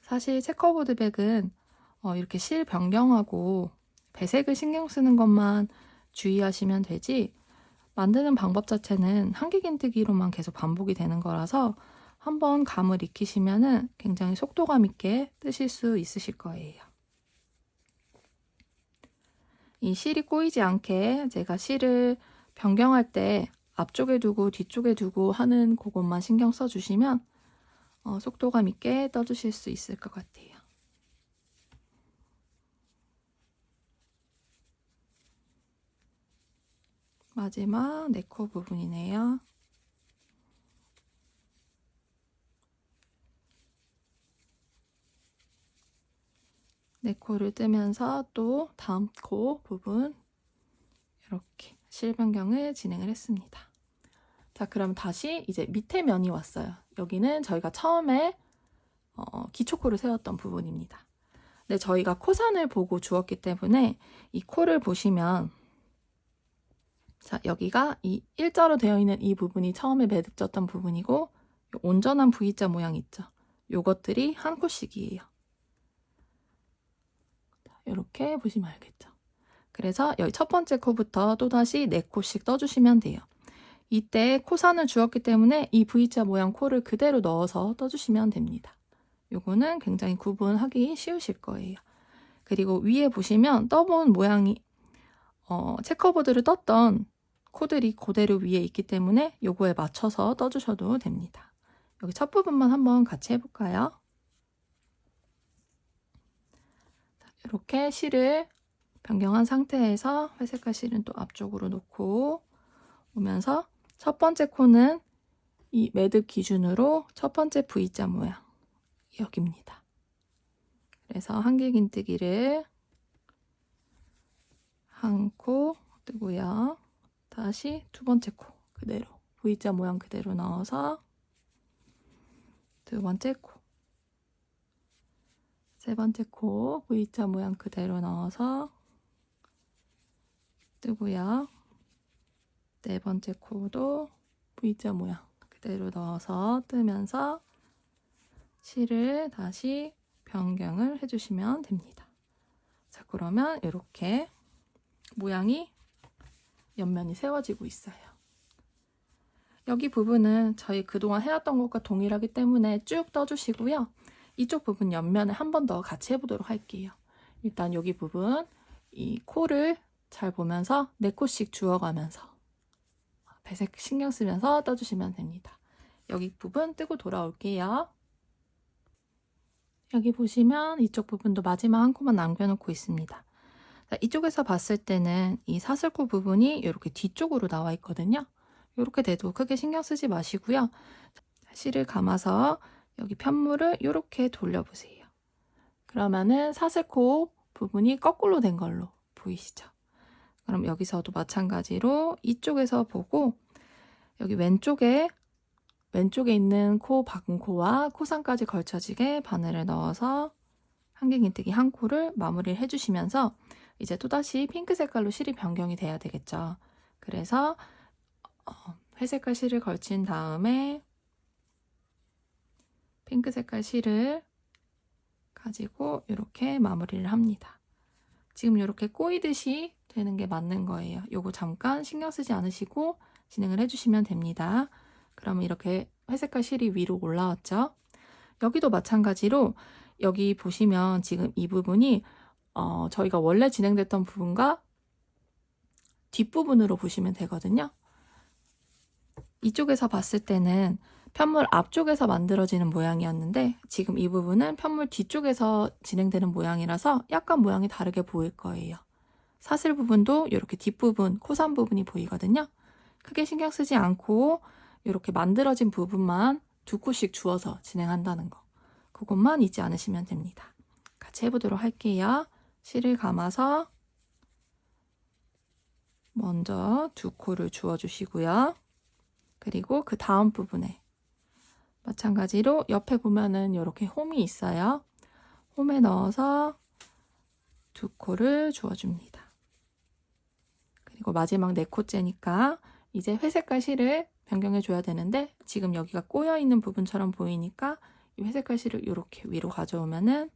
사실 체커보드 백은 이렇게 실 변경하고 배색을 신경 쓰는 것만 주의하시면 되지 만드는 방법 자체는 한길긴뜨기로만 계속 반복이 되는 거라서 한번 감을 익히시면은 굉장히 속도감 있게 뜨실 수 있으실 거예요. 이 실이 꼬이지 않게 제가 실을 변경할 때 앞쪽에 두고 뒤쪽에 두고 하는 그것만 신경 써주시면 속도감 있게 떠주실 수 있을 것 같아요. 마지막 4코 부분이네요. 네 코를 뜨면서 또 다음 코 부분 이렇게 실 변경을 진행을 했습니다. 자, 그럼 다시 이제 밑에 면이 왔어요. 여기는 저희가 처음에 기초코를 세웠던 부분입니다. 근데 저희가 코선을 보고 주었기 때문에 이 코를 보시면 자, 여기가 이 일자로 되어 있는 이 부분이 처음에 매듭졌던 부분이고 온전한 V자 모양 있죠. 요것들이 한 코씩이에요. 이렇게 보시면 알겠죠. 그래서 여기 첫 번째 코부터 또다시 4코씩 떠주시면 돼요. 이때 코선을 주었기 때문에 이 V자 모양 코를 그대로 넣어서 떠주시면 됩니다. 요거는 굉장히 구분하기 쉬우실 거예요. 그리고 위에 보시면 떠본 모양이 체커보드를 떴던 코들이 그대로 위에 있기 때문에 요거에 맞춰서 떠주셔도 됩니다. 여기 첫 부분만 한번 같이 해볼까요? 이렇게 실을 변경한 상태에서 회색깔 실은 또 앞쪽으로 놓고 오면서 첫 번째 코는 이 매듭 기준으로 첫 번째 V자 모양 여기입니다. 그래서 한길긴뜨기를 한 코 뜨고요. 다시 두 번째 코 그대로 V자 모양 그대로 넣어서 두 번째 코, 세 번째 코 V자 모양 그대로 넣어서 뜨고요. 네 번째 코도 V자 모양 그대로 넣어서 뜨면서 실을 다시 변경을 해주시면 됩니다. 자, 그러면 이렇게 모양이 옆면이 세워지고 있어요. 여기 부분은 저희 그동안 해왔던 것과 동일하기 때문에 쭉 떠주시고요. 이쪽 부분 옆면을 한 번 더 같이 해보도록 할게요. 일단 여기 부분 이 코를 잘 보면서 4코씩 주워가면서 배색 신경 쓰면서 떠주시면 됩니다. 여기 부분 뜨고 돌아올게요. 여기 보시면 이쪽 부분도 마지막 한 코만 남겨놓고 있습니다. 자, 이쪽에서 봤을 때는 이 사슬코 부분이 이렇게 뒤쪽으로 나와 있거든요. 이렇게 돼도 크게 신경 쓰지 마시고요. 실을 감아서 여기 편물을 이렇게 돌려보세요. 그러면은 사슬코 부분이 거꾸로 된 걸로 보이시죠? 그럼 여기서도 마찬가지로 이쪽에서 보고 여기 왼쪽에 있는 코 박은 코와 코상까지 걸쳐지게 바늘을 넣어서 한길긴뜨기 한 코를 마무리를 해주시면서 이제 또다시 핑크 색깔로 실이 변경이 돼야 되겠죠. 그래서 회색깔 실을 걸친 다음에 핑크 색깔 실을 가지고 이렇게 마무리를 합니다. 지금 이렇게 꼬이듯이 되는 게 맞는 거예요. 요거 잠깐 신경 쓰지 않으시고 진행을 해주시면 됩니다. 그러면 이렇게 회색깔 실이 위로 올라왔죠. 여기도 마찬가지로 여기 보시면 지금 이 부분이 저희가 원래 진행됐던 부분과 뒷부분으로 보시면 되거든요. 이쪽에서 봤을 때는 편물 앞쪽에서 만들어지는 모양이었는데 지금 이 부분은 편물 뒤쪽에서 진행되는 모양이라서 약간 모양이 다르게 보일 거예요. 사슬 부분도 이렇게 뒷부분, 코산 부분이 보이거든요. 크게 신경 쓰지 않고 이렇게 만들어진 부분만 2코씩 주워서 진행한다는 거. 그것만 잊지 않으시면 됩니다. 같이 해보도록 할게요. 실을 감아서 먼저 2코를 주워주시고요. 그리고 그 다음 부분에 마찬가지로 옆에 보면은 이렇게 홈이 있어요. 홈에 넣어서 2코를 주워줍니다. 그리고 마지막 4코째니까 이제 회색깔 실을 변경해 줘야 되는데 지금 여기가 꼬여 있는 부분처럼 보이니까 이 회색깔 실을 이렇게 위로 가져오면은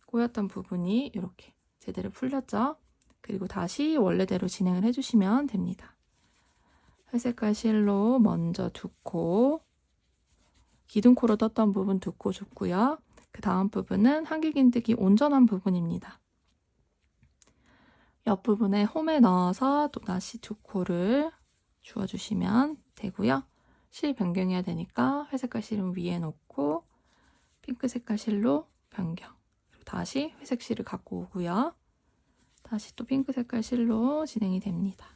꼬였던 부분이 이렇게 제대로 풀렸죠. 그리고 다시 원래대로 진행을 해주시면 됩니다. 회색깔 실로 먼저 2코, 기둥코로 떴던 부분 2코 줬고요. 그 다음 부분은 한길긴뜨기 온전한 부분입니다. 옆부분에 홈에 넣어서 또다시 2코를 주워주시면 되고요. 실 변경해야 되니까 회색깔 실은 위에 놓고 핑크 색깔 실로 변경. 그리고 다시 회색 실을 갖고 오고요. 다시 또 핑크 색깔 실로 진행이 됩니다.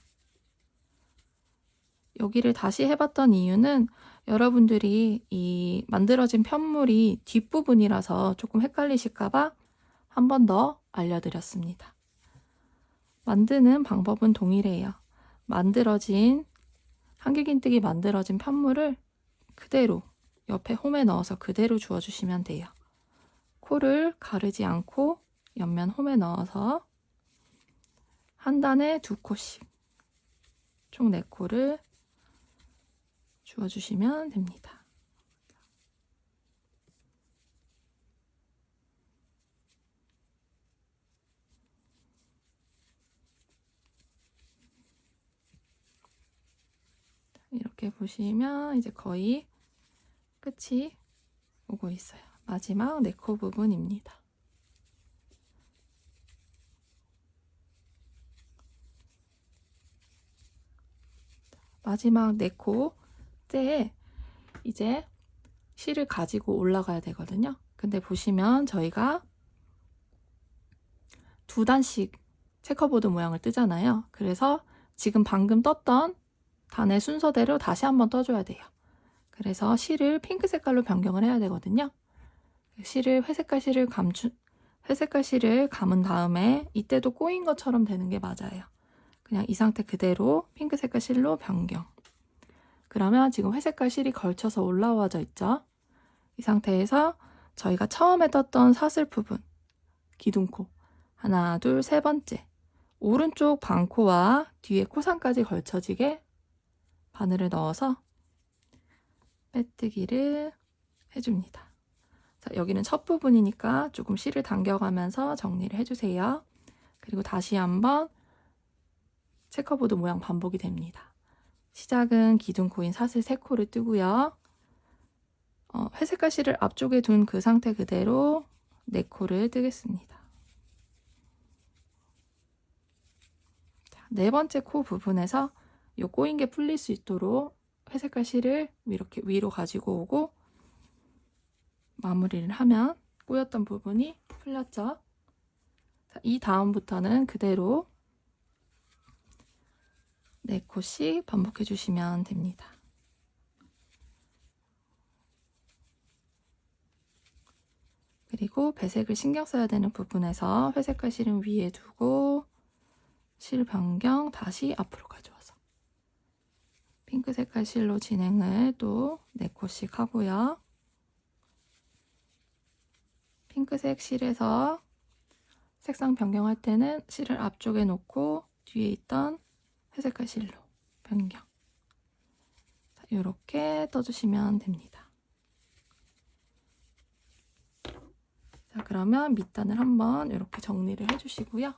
여기를 다시 해봤던 이유는 여러분들이 이 만들어진 편물이 뒷부분이라서 조금 헷갈리실까봐 한 번 더 알려드렸습니다. 만드는 방법은 동일해요. 한길긴뜨기 만들어진 편물을 그대로 옆에 홈에 넣어서 그대로 주워주시면 돼요. 코를 가르지 않고 옆면 홈에 넣어서 한 단에 2코씩 총 4코를 주워주시면 됩니다. 이렇게 보시면 이제 거의 끝이 오고 있어요. 마지막 4코 부분입니다. 마지막 4코째에 이제 실을 가지고 올라가야 되거든요. 근데 보시면 저희가 2단씩 체커보드 모양을 뜨잖아요. 그래서 지금 방금 떴던 단의 순서대로 다시 한번 떠줘야 돼요. 그래서 실을 핑크 색깔로 변경을 해야 되거든요. 실을 회색깔 실을 감은 다음에 이때도 꼬인 것처럼 되는 게 맞아요. 그냥 이 상태 그대로 핑크 색깔 실로 변경. 그러면 지금 회색깔 실이 걸쳐서 올라와져 있죠. 이 상태에서 저희가 처음에 떴던 사슬 부분, 기둥코 하나, 둘, 세 번째 오른쪽 반코와 뒤에 코상까지 걸쳐지게 바늘을 넣어서 빼뜨기를 해줍니다. 자, 여기는 첫 부분이니까 조금 실을 당겨가면서 정리를 해주세요. 그리고 다시 한번 체커보드 모양 반복이 됩니다. 시작은 기둥코인 사슬 3코를 뜨고요. 회색깔 실을 앞쪽에 둔 그 상태 그대로 4코를 뜨겠습니다. 자, 4번째 코 부분에서 이 꼬인 게 풀릴 수 있도록 회색깔 실을 이렇게 위로 가지고 오고 마무리를 하면 꼬였던 부분이 풀렸죠. 자, 이 다음부터는 그대로 4코씩 반복해 주시면 됩니다. 그리고 배색을 신경 써야 되는 부분에서 회색깔 실은 위에 두고 실 변경 다시 앞으로 가져와서 핑크 색깔 실로 진행을 또 4코씩 하고요. 핑크색 실에서 색상 변경할 때는 실을 앞쪽에 놓고 뒤에 있던 회색깔 실로 변경. 이렇게 떠주시면 됩니다. 자, 그러면 밑단을 한번 이렇게 정리를 해주시고요.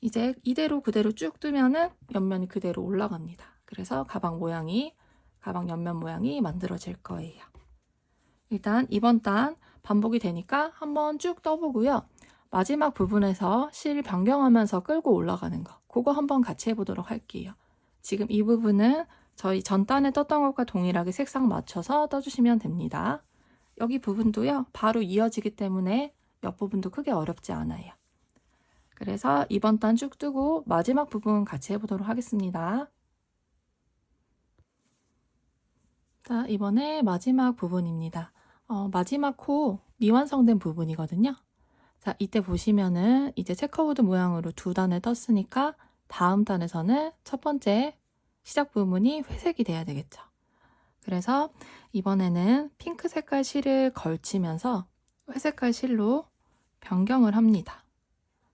이제 이대로 그대로 쭉 뜨면은 옆면이 그대로 올라갑니다. 그래서 가방 옆면 모양이 만들어질 거예요. 일단 이번 단 반복이 되니까 한번 쭉 떠보고요. 마지막 부분에서 실 변경하면서 끌고 올라가는 거, 그거 한번 같이 해보도록 할게요. 지금 이 부분은 저희 전 단에 떴던 것과 동일하게 색상 맞춰서 떠주시면 됩니다. 여기 부분도요, 바로 이어지기 때문에 옆부분도 크게 어렵지 않아요. 그래서 이번 단 쭉 뜨고 마지막 부분 같이 해보도록 하겠습니다. 자, 이번에 마지막 부분입니다. 마지막 코 미완성된 부분이거든요. 자, 이때 보시면은 이제 체커보드 모양으로 2단을 떴으니까 다음 단에서는 첫 번째 시작 부분이 회색이 돼야 되겠죠. 그래서 이번에는 핑크 색깔 실을 걸치면서 회색깔 실로 변경을 합니다.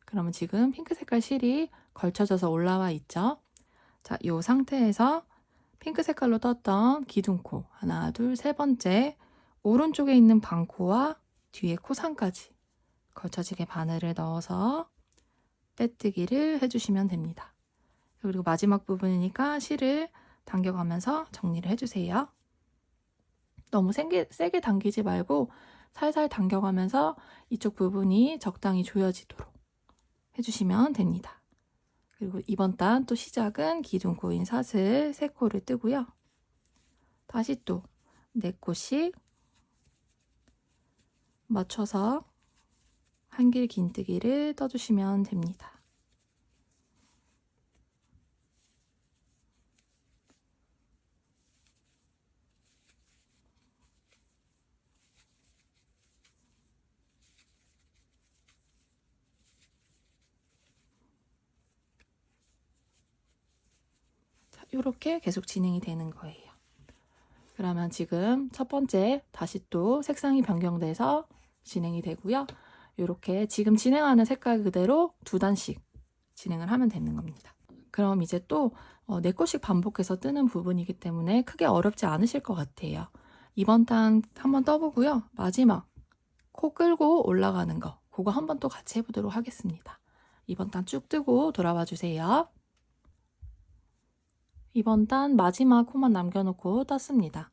그러면 지금 핑크 색깔 실이 걸쳐져서 올라와 있죠. 자, 이 상태에서 핑크 색깔로 떴던 기둥코 하나, 둘, 세 번째 오른쪽에 있는 반코와 뒤에 코상까지 걸쳐지게 바늘을 넣어서 빼뜨기를 해주시면 됩니다. 그리고 마지막 부분이니까 실을 당겨가면서 정리를 해주세요. 너무 세게 당기지 말고 살살 당겨가면서 이쪽 부분이 적당히 조여지도록 해주시면 됩니다. 그리고 이번 단 또 시작은 기둥코인 사슬 3코를 뜨고요. 다시 또 4코씩 맞춰서 한길 긴뜨기를 떠주시면 됩니다. 자, 이렇게 계속 진행이 되는 거예요. 그러면 지금 첫 번째 다시 또 색상이 변경돼서 진행이 되고요. 이렇게 지금 진행하는 색깔 그대로 2단씩 진행을 하면 되는 겁니다. 그럼 이제 또 4코씩 반복해서 뜨는 부분이기 때문에 크게 어렵지 않으실 것 같아요. 이번 단 한번 떠보고요. 마지막 코 끌고 올라가는 거, 그거 한번 또 같이 해보도록 하겠습니다. 이번 단 쭉 뜨고 돌아와 주세요. 이번 단 마지막 코만 남겨놓고 떴습니다.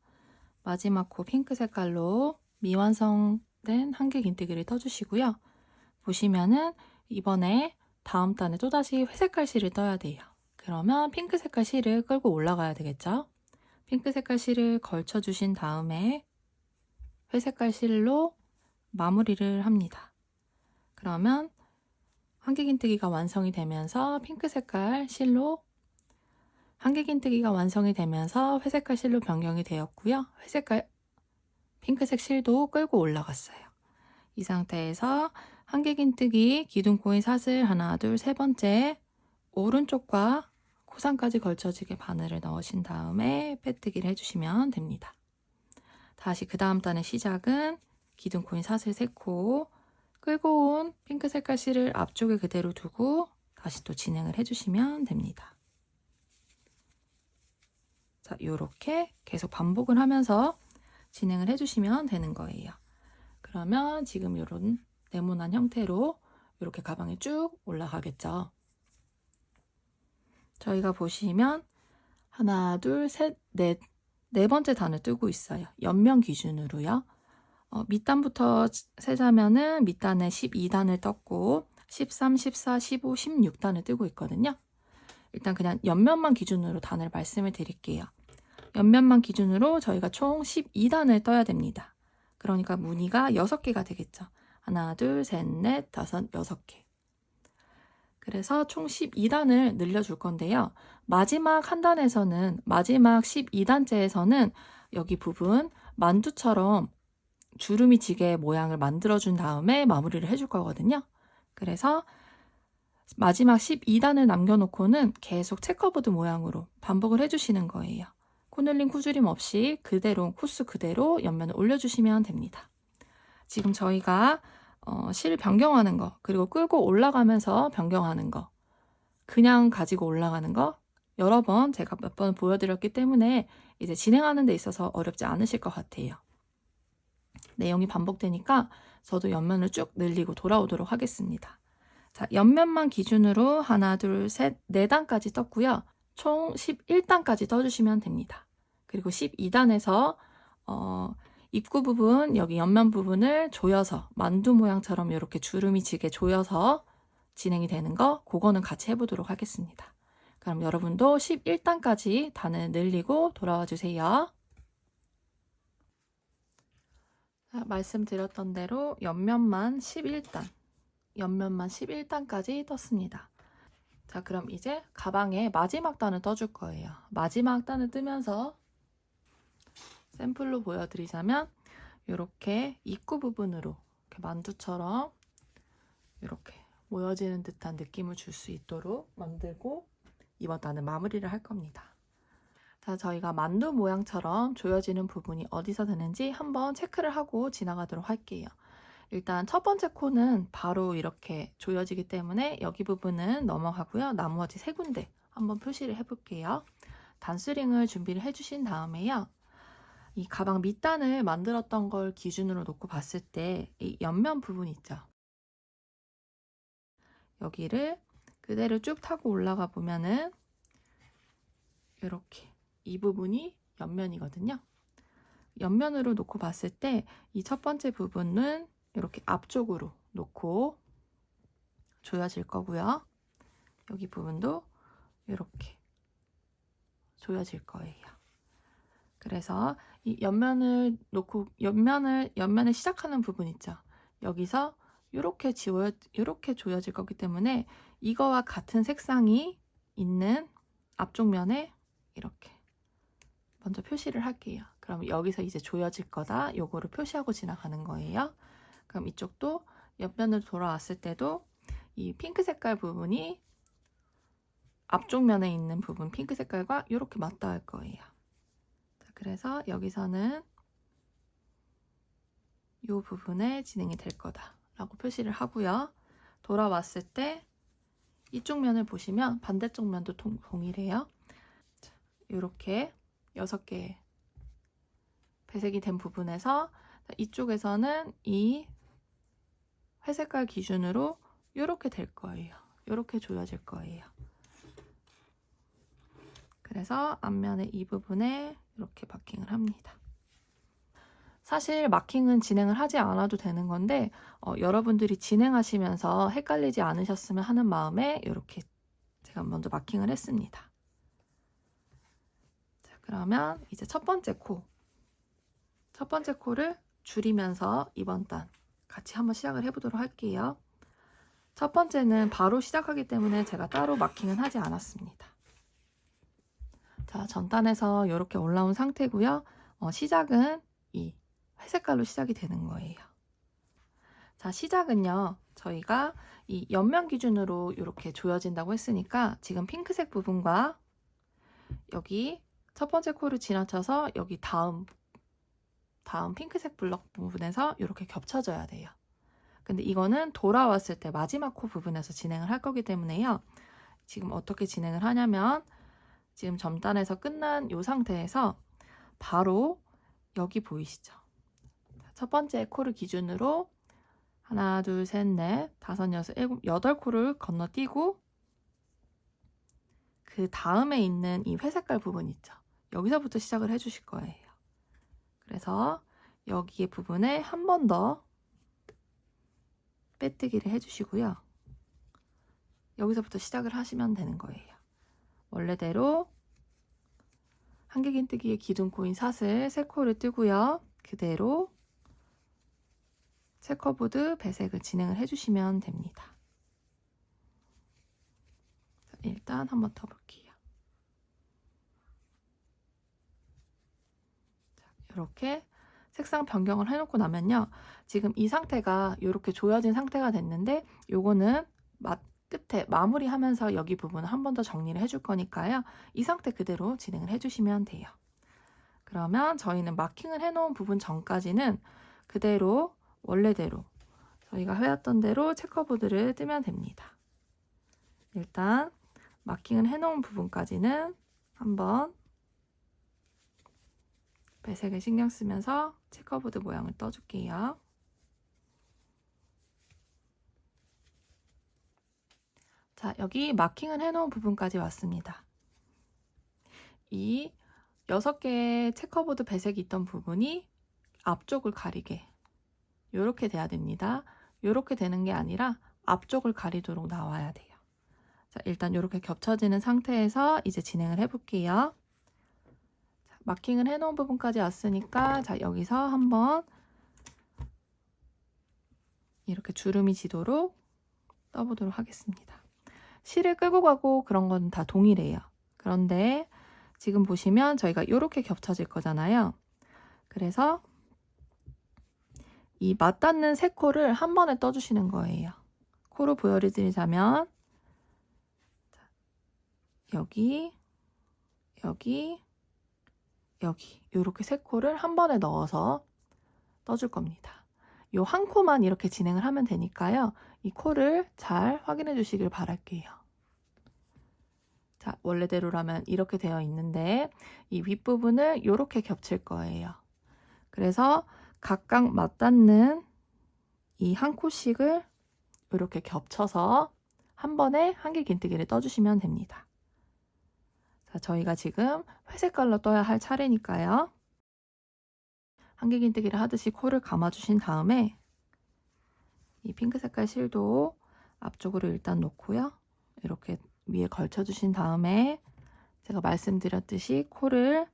마지막 코 핑크 색깔로 미완성된 한길 긴뜨기를 떠주시고요. 보시면은 이번에 다음 단에 또다시 회색깔 실을 떠야 돼요. 그러면 핑크 색깔 실을 끌고 올라가야 되겠죠? 핑크 색깔 실을 걸쳐주신 다음에 회색깔 실로 마무리를 합니다. 그러면 한길긴뜨기가 완성이 되면서 핑크 색깔 실로 한길긴뜨기가 완성이 되면서 회색깔 실로 변경이 되었고요. 회색깔 핑크색 실도 끌고 올라갔어요. 이 상태에서 한길긴뜨기 기둥코인 사슬 하나, 둘, 세 번째 오른쪽과 코상까지 걸쳐지게 바늘을 넣으신 다음에 빼뜨기를 해주시면 됩니다. 다시 그 다음 단의 시작은 기둥코인 사슬 3코 끌고 온 핑크 색깔 실을 앞쪽에 그대로 두고 다시 또 진행을 해주시면 됩니다. 자, 요렇게 계속 반복을 하면서 진행을 해주시면 되는 거예요. 그러면 지금 이런 네모난 형태로 이렇게 가방이 쭉 올라가겠죠. 저희가 보시면 하나, 둘, 셋, 네 번째 단을 뜨고 있어요. 옆면 기준으로요. 밑단부터 세자면은 밑단에 12단을 떴고 13, 14, 15, 16단을 뜨고 있거든요. 일단 그냥 옆면만 기준으로 단을 말씀을 드릴게요. 옆면만 기준으로 저희가 총 12단을 떠야 됩니다. 그러니까 무늬가 6개가 되겠죠. 하나, 둘, 셋, 넷, 다섯, 6개. 그래서 총 12단을 늘려줄 건데요. 마지막 한 단에서는, 마지막 12단째에서는 여기 부분 만두처럼 주름이 지게 모양을 만들어준 다음에 마무리를 해줄 거거든요. 그래서 마지막 12단을 남겨놓고는 계속 체커보드 모양으로 반복을 해주시는 거예요. 코늘림 쿠줄임 없이 그대로 코스 그대로 옆면을 올려주시면 됩니다. 지금 저희가 실 변경하는 거 그리고 끌고 올라가면서 변경하는 거 그냥 가지고 올라가는 거 여러 번 제가 몇 번 보여드렸기 때문에 이제 진행하는 데 있어서 어렵지 않으실 것 같아요. 내용이 반복되니까 저도 옆면을 쭉 늘리고 돌아오도록 하겠습니다. 자, 옆면만 기준으로 하나, 둘, 셋, 4단까지 떴고요. 총 11단까지 떠주시면 됩니다. 그리고 12단에서 입구 부분, 여기 옆면 부분을 조여서 만두 모양처럼 이렇게 주름이 지게 조여서 진행이 되는 거 그거는 같이 해보도록 하겠습니다. 그럼 여러분도 11단까지 단을 늘리고 돌아와 주세요. 말씀드렸던 대로 옆면만 11단까지 떴습니다. 자, 그럼 이제 가방에 마지막 단을 떠줄 거예요. 마지막 단을 뜨면서 샘플로 보여드리자면 이렇게 입구 부분으로 이렇게 만두처럼 이렇게 모여지는 듯한 느낌을 줄 수 있도록 만들고 이번 단은 마무리를 할 겁니다. 자, 저희가 만두 모양처럼 조여지는 부분이 어디서 되는지 한번 체크를 하고 지나가도록 할게요. 일단 첫 번째 코는 바로 이렇게 조여지기 때문에 여기 부분은 넘어가고요. 나머지 3군데 한번 표시를 해볼게요. 단스링을 준비를 해주신 다음에요. 이 가방 밑단을 만들었던 걸 기준으로 놓고 봤을 때 이 옆면 부분 있죠. 여기를 그대로 쭉 타고 올라가 보면은 이렇게 이 부분이 옆면이거든요. 옆면으로 놓고 봤을 때 이 첫 번째 부분은 이렇게 앞쪽으로 놓고 조여질 거고요. 여기 부분도 이렇게 조여질 거예요. 그래서 이 옆면을 놓고 옆면을 시작하는 부분 있죠. 여기서 이렇게 조여질 거기 때문에 이거와 같은 색상이 있는 앞쪽 면에 이렇게 먼저 표시를 할게요. 그럼 여기서 이제 조여질 거다. 요거를 표시하고 지나가는 거예요. 그럼 이쪽도 옆면으로 돌아왔을 때도 이 핑크 색깔 부분이 앞쪽 면에 있는 부분 핑크 색깔과 이렇게 맞닿을 거예요. 자, 그래서 여기서는 이 부분에 진행이 될 거다라고 표시를 하고요. 돌아왔을 때 이쪽 면을 보시면 반대쪽 면도 동일해요. 자, 이렇게 6개 배색이 된 부분에서 이쪽에서는 이 회색깔 기준으로 이렇게 될 거예요. 이렇게 조여질 거예요. 그래서 앞면의 이 부분에 이렇게 마킹을 합니다. 사실 마킹은 진행을 하지 않아도 되는 건데 여러분들이 진행하시면서 헷갈리지 않으셨으면 하는 마음에 이렇게 제가 먼저 마킹을 했습니다. 자, 그러면 이제 첫 번째 코를 줄이면서 이번 단 같이 한번 시작을 해보도록 할게요. 첫 번째는 바로 시작하기 때문에 제가 따로 마킹은 하지 않았습니다. 자, 전단에서 이렇게 올라온 상태고요. 시작은 이 회색깔로 시작이 되는 거예요. 자, 시작은요. 저희가 이 옆면 기준으로 이렇게 조여진다고 했으니까 지금 핑크색 부분과 여기 첫 번째 코를 지나쳐서 여기 다음 핑크색 블럭 부분에서 이렇게 겹쳐져야 돼요. 근데 이거는 돌아왔을 때 마지막 코 부분에서 진행을 할 거기 때문에요. 지금 어떻게 진행을 하냐면 지금 점단에서 끝난 이 상태에서 바로 여기 보이시죠? 첫 번째 코를 기준으로 하나, 둘, 셋, 넷, 다섯, 여섯, 일곱, 여덟 코를 건너뛰고 그 다음에 있는 이 회색깔 부분 있죠? 여기서부터 시작을 해주실 거예요. 그래서 여기에 부분에 한 번 더 빼뜨기를 해주시고요. 여기서부터 시작을 하시면 되는 거예요. 원래대로 한길긴뜨기의 기둥코인 샷을 3코를 뜨고요. 그대로 체커보드 배색을 진행을 해주시면 됩니다. 자, 일단 한번 더 볼게요. 자, 이렇게 색상 변경을 해놓고 나면요. 지금 이 상태가 이렇게 조여진 상태가 됐는데 요거는 끝에 마무리하면서 여기 부분을 한 번 더 정리를 해줄 거니까요. 이 상태 그대로 진행을 해주시면 돼요. 그러면 저희는 마킹을 해놓은 부분 전까지는 그대로 원래대로 저희가 해왔던 대로 체커보드를 뜨면 됩니다. 일단 마킹을 해놓은 부분까지는 한번 배색을 신경 쓰면서 체커보드 모양을 떠줄게요. 자, 여기 마킹을 해놓은 부분까지 왔습니다. 이 6개의 체커보드 배색이 있던 부분이 앞쪽을 가리게 이렇게 돼야 됩니다. 이렇게 되는 게 아니라 앞쪽을 가리도록 나와야 돼요. 자, 일단 이렇게 겹쳐지는 상태에서 이제 진행을 해볼게요. 자, 마킹을 해놓은 부분까지 왔으니까 자, 여기서 한번 이렇게 주름이 지도록 떠보도록 하겠습니다. 실을 끌고 가고 그런 건 다 동일해요. 그런데 지금 보시면 저희가 이렇게 겹쳐질 거잖아요. 그래서 이 맞닿는 3코를 한 번에 떠주시는 거예요. 코로 보여를 드리자면 여기, 여기, 여기 이렇게 3코를 한 번에 넣어서 떠줄 겁니다. 이 한 코만 이렇게 진행을 하면 되니까요. 이 코를 잘 확인해 주시길 바랄게요. 자, 원래대로라면 이렇게 되어 있는데 이 윗부분을 이렇게 겹칠 거예요. 그래서 각각 맞닿는 이 한 코씩을 이렇게 겹쳐서 한 번에 한길긴뜨기를 떠주시면 됩니다. 자, 저희가 지금 회색깔로 떠야 할 차례니까요. 한길긴뜨기를 하듯이 코를 감아주신 다음에 이 핑크 색깔 실도 앞쪽으로 일단 놓고요. 이렇게 위에 걸쳐주신 다음에 제가 말씀드렸듯이 코를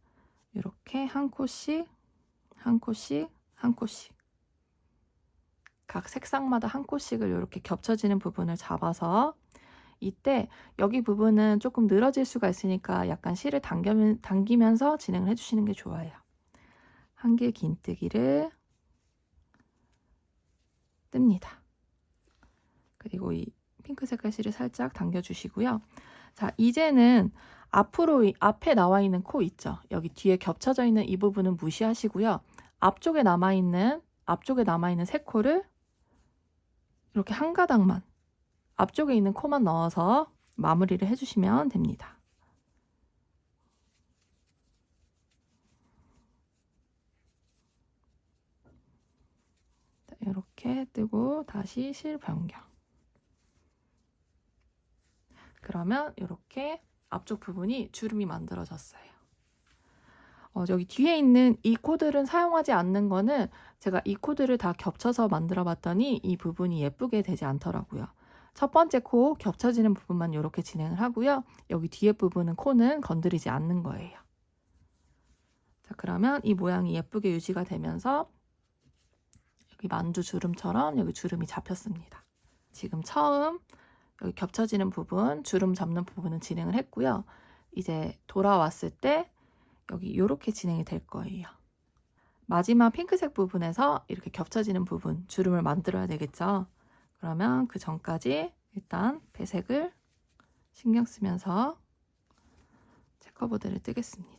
이렇게 한 코씩, 한 코씩, 한 코씩 각 색상마다 한 코씩을 이렇게 겹쳐지는 부분을 잡아서 이때 여기 부분은 조금 늘어질 수가 있으니까 약간 실을 당기면서 진행을 해주시는 게 좋아요. 한길긴뜨기를 뜹니다. 그리고 이 핑크 색깔 실을 살짝 당겨주시고요. 자, 이제는 앞에 나와 있는 코 있죠. 여기 뒤에 겹쳐져 있는 이 부분은 무시하시고요. 앞쪽에 남아있는 3코를 이렇게 한 가닥만 앞쪽에 있는 코만 넣어서 마무리를 해주시면 됩니다. 이렇게 뜨고 다시 실 변경. 그러면 이렇게 앞쪽 부분이 주름이 만들어졌어요. 여기 뒤에 있는 이 코들은 사용하지 않는 거는 제가 이 코들을 다 겹쳐서 만들어 봤더니 이 부분이 예쁘게 되지 않더라고요. 첫 번째 코 겹쳐지는 부분만 이렇게 진행을 하고요. 여기 뒤에 부분은 코는 건드리지 않는 거예요. 자, 그러면 이 모양이 예쁘게 유지가 되면서 여기 만두 주름처럼 여기 주름이 잡혔습니다. 지금 처음 여기 겹쳐지는 부분, 주름 잡는 부분은 진행을 했고요. 이제 돌아왔을 때 여기 이렇게 진행이 될 거예요. 마지막 핑크색 부분에서 이렇게 겹쳐지는 부분, 주름을 만들어야 되겠죠. 그러면 그 전까지 일단 배색을 신경 쓰면서 체커보드를 뜨겠습니다.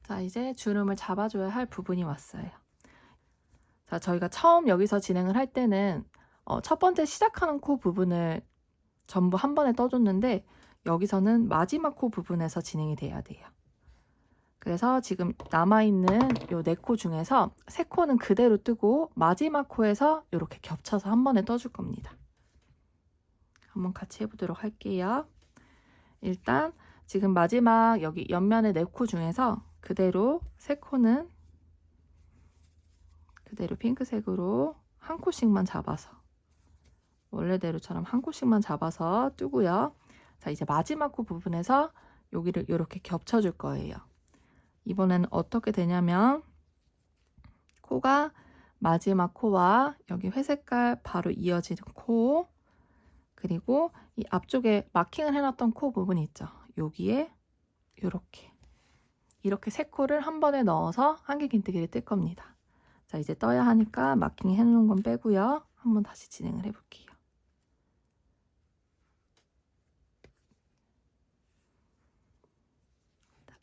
자, 이제 주름을 잡아줘야 할 부분이 왔어요. 자, 저희가 처음 여기서 진행을 할 때는 첫 번째 시작하는 코 부분을 전부 한 번에 떠줬는데 여기서는 마지막 코 부분에서 진행이 돼야 돼요. 그래서 지금 남아있는 요 4코 중에서 3코는 그대로 뜨고 마지막 코에서 이렇게 겹쳐서 한 번에 떠줄 겁니다. 한번 같이 해보도록 할게요. 일단 지금 마지막 여기 옆면의 4코 중에서 그대로 3코는 그대로 핑크색으로 한 코씩만 잡아서 원래대로처럼 한 코씩만 잡아서 뜨고요. 자, 이제 마지막 코 부분에서 여기를 이렇게 겹쳐줄 거예요. 이번에는 어떻게 되냐면 코가 마지막 코와 여기 회색깔 바로 이어지는 코, 그리고 이 앞쪽에 마킹을 해놨던 코 부분이 있죠. 여기에 이렇게 3코를 한 번에 넣어서 한길긴뜨기를 뜰 겁니다. 자, 이제 떠야 하니까 마킹 해놓은 건 빼고요. 한번 다시 진행을 해볼게요.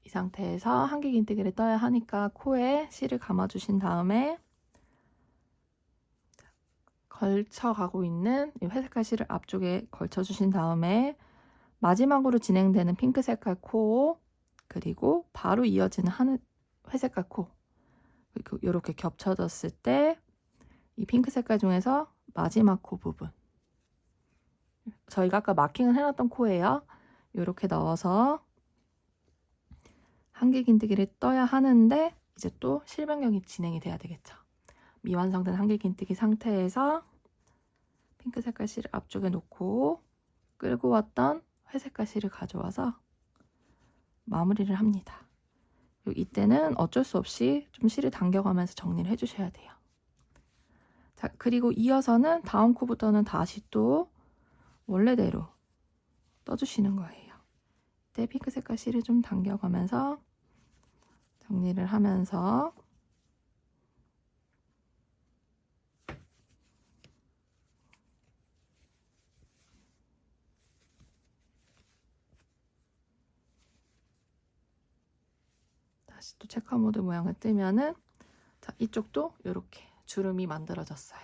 이 상태에서 한길긴뜨기를 떠야 하니까 코에 실을 감아주신 다음에 걸쳐가고 있는 이 회색깔 실을 앞쪽에 걸쳐주신 다음에 마지막으로 진행되는 핑크 색깔 코, 그리고 바로 이어지는 회색깔 코, 이렇게 겹쳐졌을 때 이 핑크 색깔 중에서 마지막 코 부분, 저희가 아까 마킹을 해놨던 코예요. 이렇게 넣어서 한길긴뜨기를 떠야 하는데 이제 또 실 변경이 진행이 돼야 되겠죠. 미완성된 한길긴뜨기 상태에서 핑크 색깔 실을 앞쪽에 놓고 끌고 왔던 회색깔 실을 가져와서 마무리를 합니다. 이때는 어쩔 수 없이 좀 실을 당겨가면서 정리를 해주셔야 돼요. 자, 그리고 이어서는 다음 코부터는 다시 또 원래대로 떠주시는 거예요. 이때 핑크 색깔 실을 좀 당겨가면서 정리를 하면서 다시 또 체커 모드 모양을 뜨면은 자, 이쪽도 이렇게 주름이 만들어졌어요.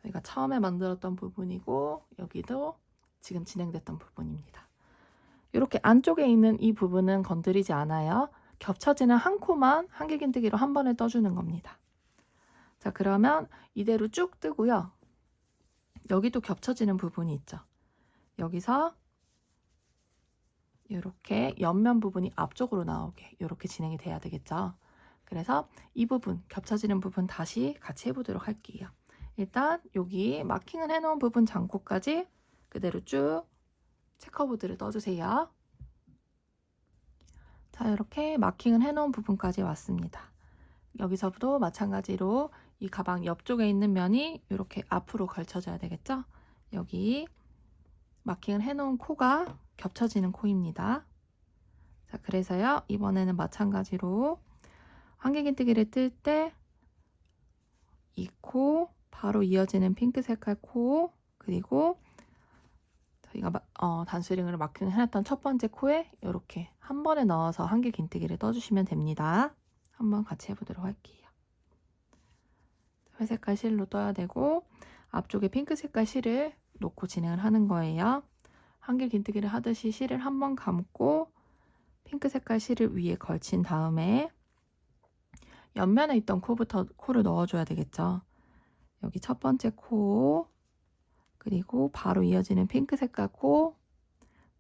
저희가 처음에 만들었던 부분이고 여기도 지금 진행됐던 부분입니다. 이렇게 안쪽에 있는 이 부분은 건드리지 않아요. 겹쳐지는 한 코만 한길긴뜨기로 한 번에 떠주는 겁니다. 자, 그러면 이대로 쭉 뜨고요. 여기도 겹쳐지는 부분이 있죠. 여기서 이렇게 옆면 부분이 앞쪽으로 나오게 이렇게 진행이 돼야 되겠죠. 그래서 이 부분, 겹쳐지는 부분 다시 같이 해보도록 할게요. 일단 여기 마킹을 해놓은 부분 장코까지 그대로 쭉 체커보드를 떠주세요. 자, 이렇게 마킹을 해놓은 부분까지 왔습니다. 여기서도 마찬가지로 이 가방 옆쪽에 있는 면이 이렇게 앞으로 걸쳐져야 되겠죠? 여기 마킹을 해놓은 코가 겹쳐지는 코입니다. 자, 그래서요, 이번에는 마찬가지로 한길긴뜨기를 뜰 때 이 코, 바로 이어지는 핑크 색깔 코, 그리고 저희가 단스링으로 마킹을 해놨던 첫 번째 코에 이렇게 한 번에 넣어서 한길긴뜨기를 떠주시면 됩니다. 한번 같이 해보도록 할게요. 회색깔 실로 떠야 되고 앞쪽에 핑크 색깔 실을 놓고 진행을 하는 거예요. 한길긴뜨기를 하듯이 실을 한 번 감고 핑크 색깔 실을 위에 걸친 다음에 옆면에 있던 코부터 코를 넣어줘야 되겠죠. 여기 첫 번째 코, 그리고 바로 이어지는 핑크 색깔 코,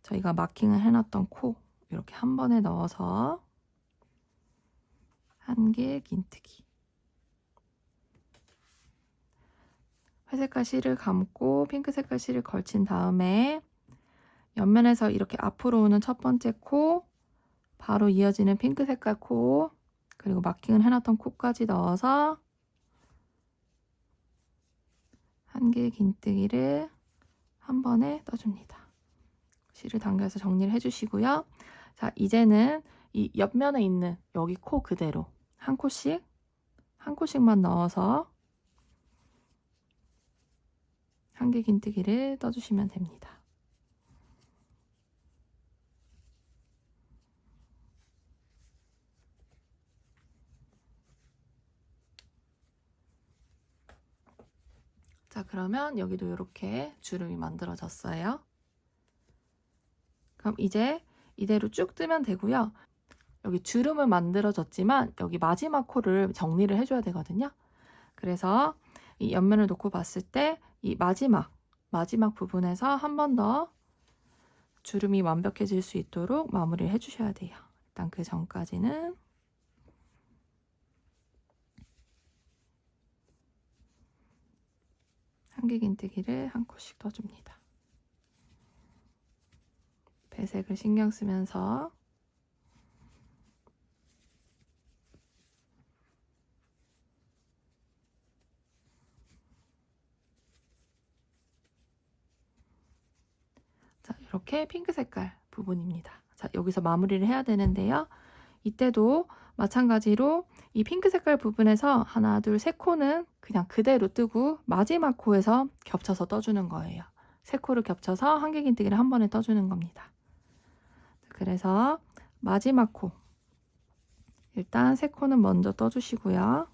저희가 마킹을 해놨던 코 이렇게 한 번에 넣어서 한길긴뜨기. 회색깔 실을 감고 핑크 색깔 실을 걸친 다음에 옆면에서 이렇게 앞으로 오는 첫 번째 코, 바로 이어지는 핑크 색깔 코, 그리고 마킹을 해놨던 코까지 넣어서 한 개의 긴뜨기를 한 번에 떠줍니다. 실을 당겨서 정리를 해주시고요. 자, 이제는 이 옆면에 있는 여기 코 그대로 한 코씩만 넣어서 한 개 긴뜨기를 떠주시면 됩니다. 자, 그러면 여기도 이렇게 주름이 만들어졌어요. 그럼 이제 이대로 쭉 뜨면 되고요. 여기 주름은 만들어졌지만 여기 마지막 코를 정리를 해줘야 되거든요. 그래서 이 옆면을 놓고 봤을 때 이 마지막 부분에서 한 번 더 주름이 완벽해질 수 있도록 마무리를 해주셔야 돼요. 일단 그 전까지는 한 개 긴뜨기를 한 코씩 떠줍니다. 배색을 신경 쓰면서 자, 이렇게 핑크 색깔 부분입니다. 자, 여기서 마무리를 해야 되는데요. 이때도 마찬가지로 이 핑크 색깔 부분에서 하나, 둘, 세 코는 그냥 그대로 뜨고 마지막 코에서 겹쳐서 떠주는 거예요. 세 코를 겹쳐서 한 개 긴뜨기를 한 번에 떠주는 겁니다. 그래서 마지막 코 일단 세 코는 먼저 떠주시고요.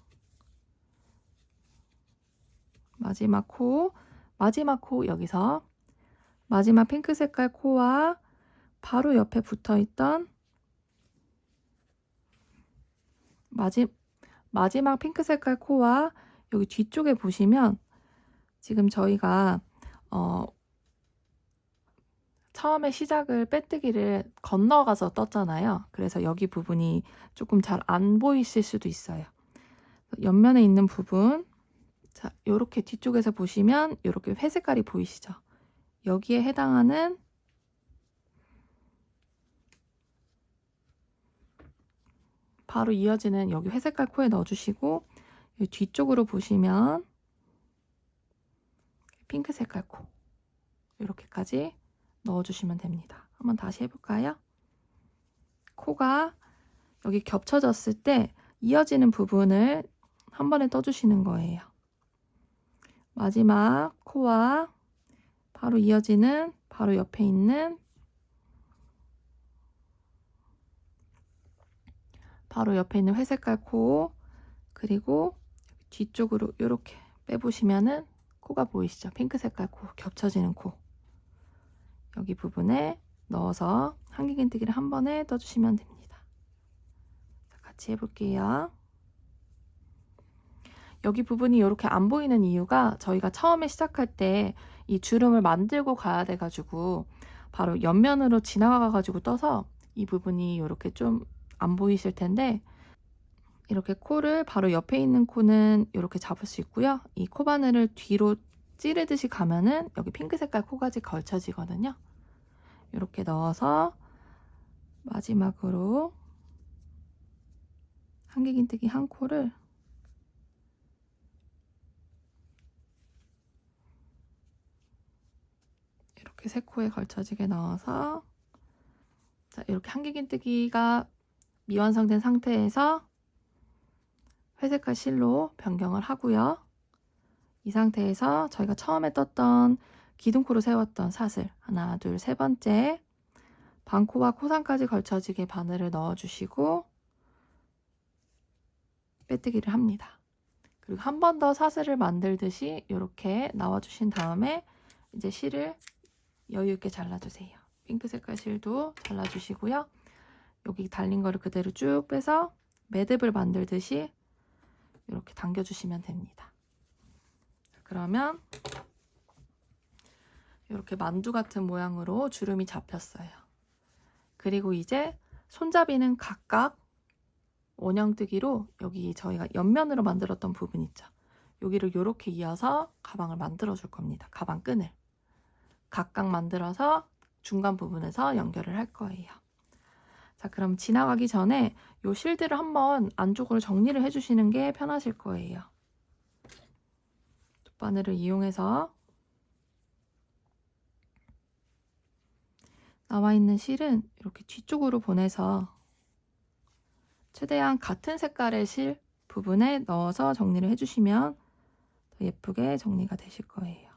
마지막 코 여기서 마지막 핑크 색깔 코와 바로 옆에 붙어있던 마지막 핑크 색깔 코와 여기 뒤쪽에 보시면 지금 저희가 처음에 시작을 빼뜨기를 건너가서 떴잖아요. 그래서 여기 부분이 조금 잘 안 보이실 수도 있어요. 옆면에 있는 부분, 자, 요렇게 뒤쪽에서 보시면 요렇게 회색깔이 보이시죠? 여기에 해당하는 바로 이어지는 여기 회색깔 코에 넣어주시고 뒤쪽으로 보시면 핑크 색깔 코 이렇게까지 넣어주시면 됩니다. 한번 다시 해볼까요? 코가 여기 겹쳐졌을 때 이어지는 부분을 한 번에 떠주시는 거예요. 마지막 코와 바로 이어지는 바로 옆에 있는 회색깔 코 그리고 뒤쪽으로 이렇게 빼보시면은 코가 보이시죠? 핑크 색깔 코 겹쳐지는 코 여기 부분에 넣어서 한 개 긴뜨기를 한 번에 떠주시면 됩니다. 자, 같이 해볼게요. 여기 부분이 이렇게 안 보이는 이유가 저희가 처음에 시작할 때 이 주름을 만들고 가야 돼가지고 바로 옆면으로 지나가가지고 떠서 이 부분이 이렇게 좀 안 보이실 텐데 이렇게 코를 바로 옆에 있는 코는 이렇게 잡을 수 있고요. 이 코바늘을 뒤로 찌르듯이 가면은 여기 핑크 색깔 코까지 걸쳐지거든요. 이렇게 넣어서 마지막으로 한 개 긴뜨기 한 코를 이렇게 세 코에 걸쳐지게 넣어서 자, 이렇게 한 개 긴뜨기가 미완성된 상태에서 회색깔 실로 변경을 하고요. 이 상태에서 저희가 처음에 떴던 기둥코로 세웠던 사슬 하나, 둘, 세 번째 반코와 코상까지 걸쳐지게 바늘을 넣어주시고 빼뜨기를 합니다. 그리고 한 번 더 사슬을 만들듯이 이렇게 나와주신 다음에 이제 실을 여유 있게 잘라주세요. 핑크 색깔 실도 잘라주시고요. 여기 달린 거를 그대로 쭉 빼서 매듭을 만들듯이 이렇게 당겨주시면 됩니다. 그러면 이렇게 만두 같은 모양으로 주름이 잡혔어요. 그리고 이제 손잡이는 각각 원형뜨기로 여기 저희가 옆면으로 만들었던 부분 있죠. 여기를 이렇게 이어서 가방을 만들어 줄 겁니다. 가방 끈을 각각 만들어서 중간 부분에서 연결을 할 거예요. 자, 그럼 지나가기 전에 이 실들을 한번 안쪽으로 정리를 해주시는 게 편하실 거예요. 돗바늘을 이용해서 나와 있는 실은 이렇게 뒤쪽으로 보내서 최대한 같은 색깔의 실 부분에 넣어서 정리를 해주시면 더 예쁘게 정리가 되실 거예요.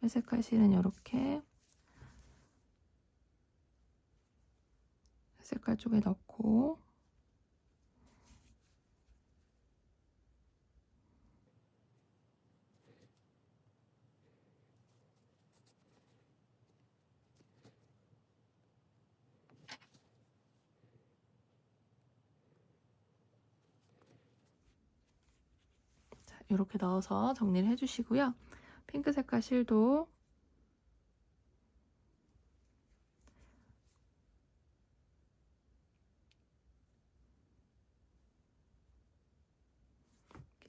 회색깔 실은 이렇게 회색깔 쪽에 넣고 자, 이렇게 넣어서 정리를 해주시고요. 핑크 색깔 실도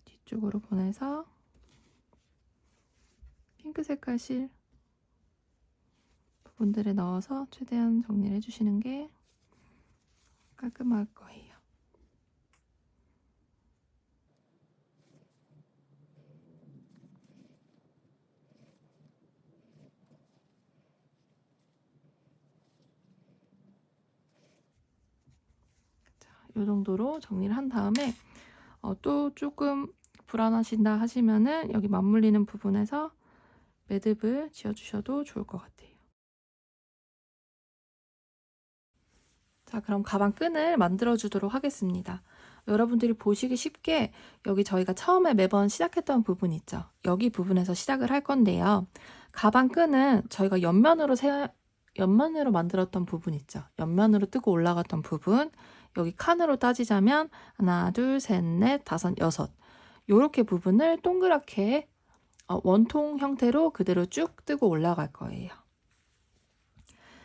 뒤쪽으로 보내서 핑크 색깔 실 부분들에 넣어서 최대한 정리를 해주시는 게 깔끔할 거예요. 자, 이 정도로 정리를 한 다음에 또 조금 불안하신다 하시면은 여기 맞물리는 부분에서 매듭을 지어주셔도 좋을 것 같아요. 자, 그럼 가방 끈을 만들어 주도록 하겠습니다. 여러분들이 보시기 쉽게 여기 저희가 처음에 매번 시작했던 부분 있죠? 여기 부분에서 시작을 할 건데요. 가방 끈은 저희가 옆면으로 만들었던 부분 있죠? 옆면으로 뜨고 올라갔던 부분, 여기 칸으로 따지자면 하나, 둘, 셋, 넷, 다섯, 여섯 이렇게 부분을 동그랗게 원통 형태로 그대로 쭉 뜨고 올라갈 거예요.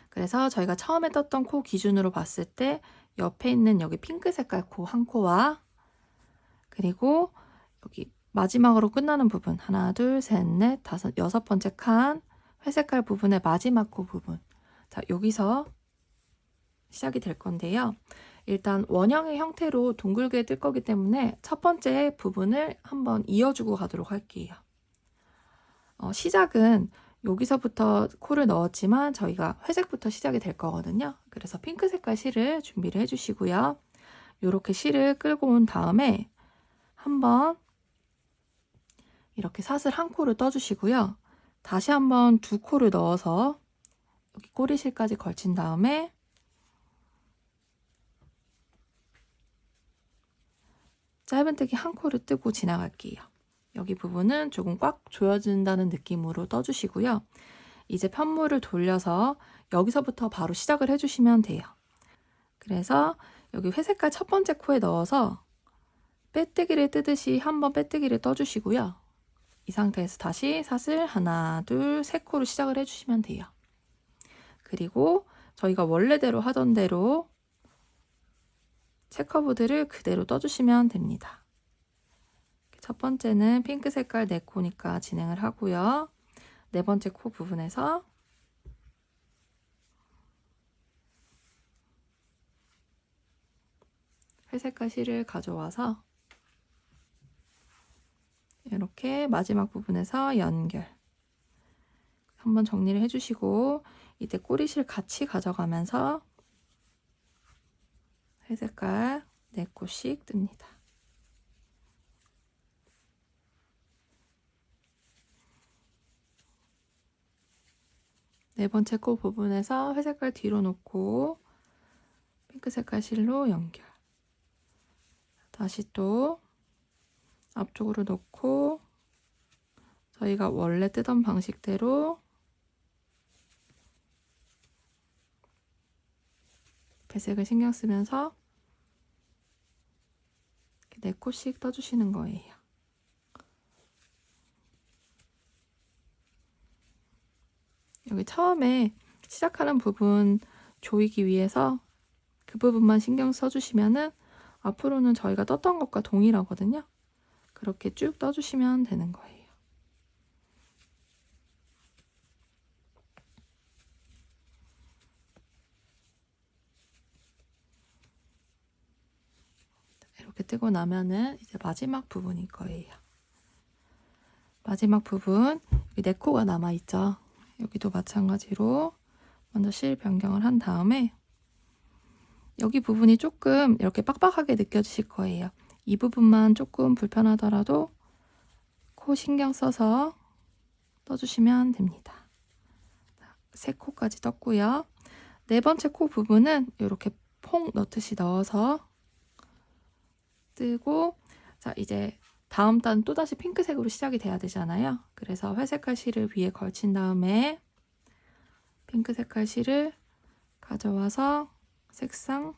그래서 저희가 처음에 떴던 코 기준으로 봤을 때 옆에 있는 여기 핑크 색깔 코 한 코와 그리고 여기 마지막으로 끝나는 부분 하나, 둘, 셋, 넷, 다섯, 여섯 번째 칸 회색깔 부분의 마지막 코 부분 자, 여기서 시작이 될 건데요. 일단 원형의 형태로 둥글게 뜰 거기 때문에 첫 번째 부분을 한번 이어주고 가도록 할게요. 시작은 여기서부터 코를 넣었지만 저희가 회색부터 시작이 될 거거든요. 그래서 핑크 색깔 실을 준비를 해주시고요. 이렇게 실을 끌고 온 다음에 한번 이렇게 사슬 한 코를 떠주시고요. 다시 한번 두 코를 넣어서 여기 꼬리실까지 걸친 다음에 짧은뜨기 한 코를 뜨고 지나갈게요. 여기 부분은 조금 꽉 조여진다는 느낌으로 떠주시고요. 이제 편물을 돌려서 여기서부터 바로 시작을 해주시면 돼요. 그래서 여기 회색깔 첫 번째 코에 넣어서 빼뜨기를 뜨듯이 한번 빼뜨기를 떠주시고요. 이 상태에서 다시 사슬 하나, 둘, 세 코로 시작을 해주시면 돼요. 그리고 저희가 원래대로 하던 대로 체커보드를 그대로 떠주시면 됩니다. 첫 번째는 핑크 색깔 4코니까 진행을 하고요. 네 번째 코 부분에서 회색깔 실을 가져와서 이렇게 마지막 부분에서 연결 한번 정리를 해주시고 이때 꼬리실 같이 가져가면서 회색깔 4코씩 뜹니다. 네 번째 코 부분에서 회색깔 뒤로 놓고 핑크 색깔 실로 연결. 다시 또 앞쪽으로 놓고 저희가 원래 뜨던 방식대로 배색을 신경 쓰면서 4코씩 떠주시는 거예요. 여기 처음에 시작하는 부분 조이기 위해서 그 부분만 신경 써주시면은 앞으로는 저희가 떴던 것과 동일하거든요. 그렇게 쭉 떠주시면 되는 거예요. 이렇게 뜨고 나면은 이제 마지막 부분일 거예요. 마지막 부분, 여기 네 코가 남아있죠. 여기도 마찬가지로 먼저 실 변경을 한 다음에 여기 부분이 조금 이렇게 빡빡하게 느껴지실 거예요. 이 부분만 조금 불편하더라도 코 신경 써서 떠주시면 됩니다. 세 코까지 떴고요. 네 번째 코 부분은 이렇게 퐁 넣듯이 넣어서 뜨고, 자 이제 다음 단 또다시 핑크색으로 시작이 돼야 되잖아요. 그래서 회색깔 실을 위에 걸친 다음에 핑크색깔 실을 가져와서 색상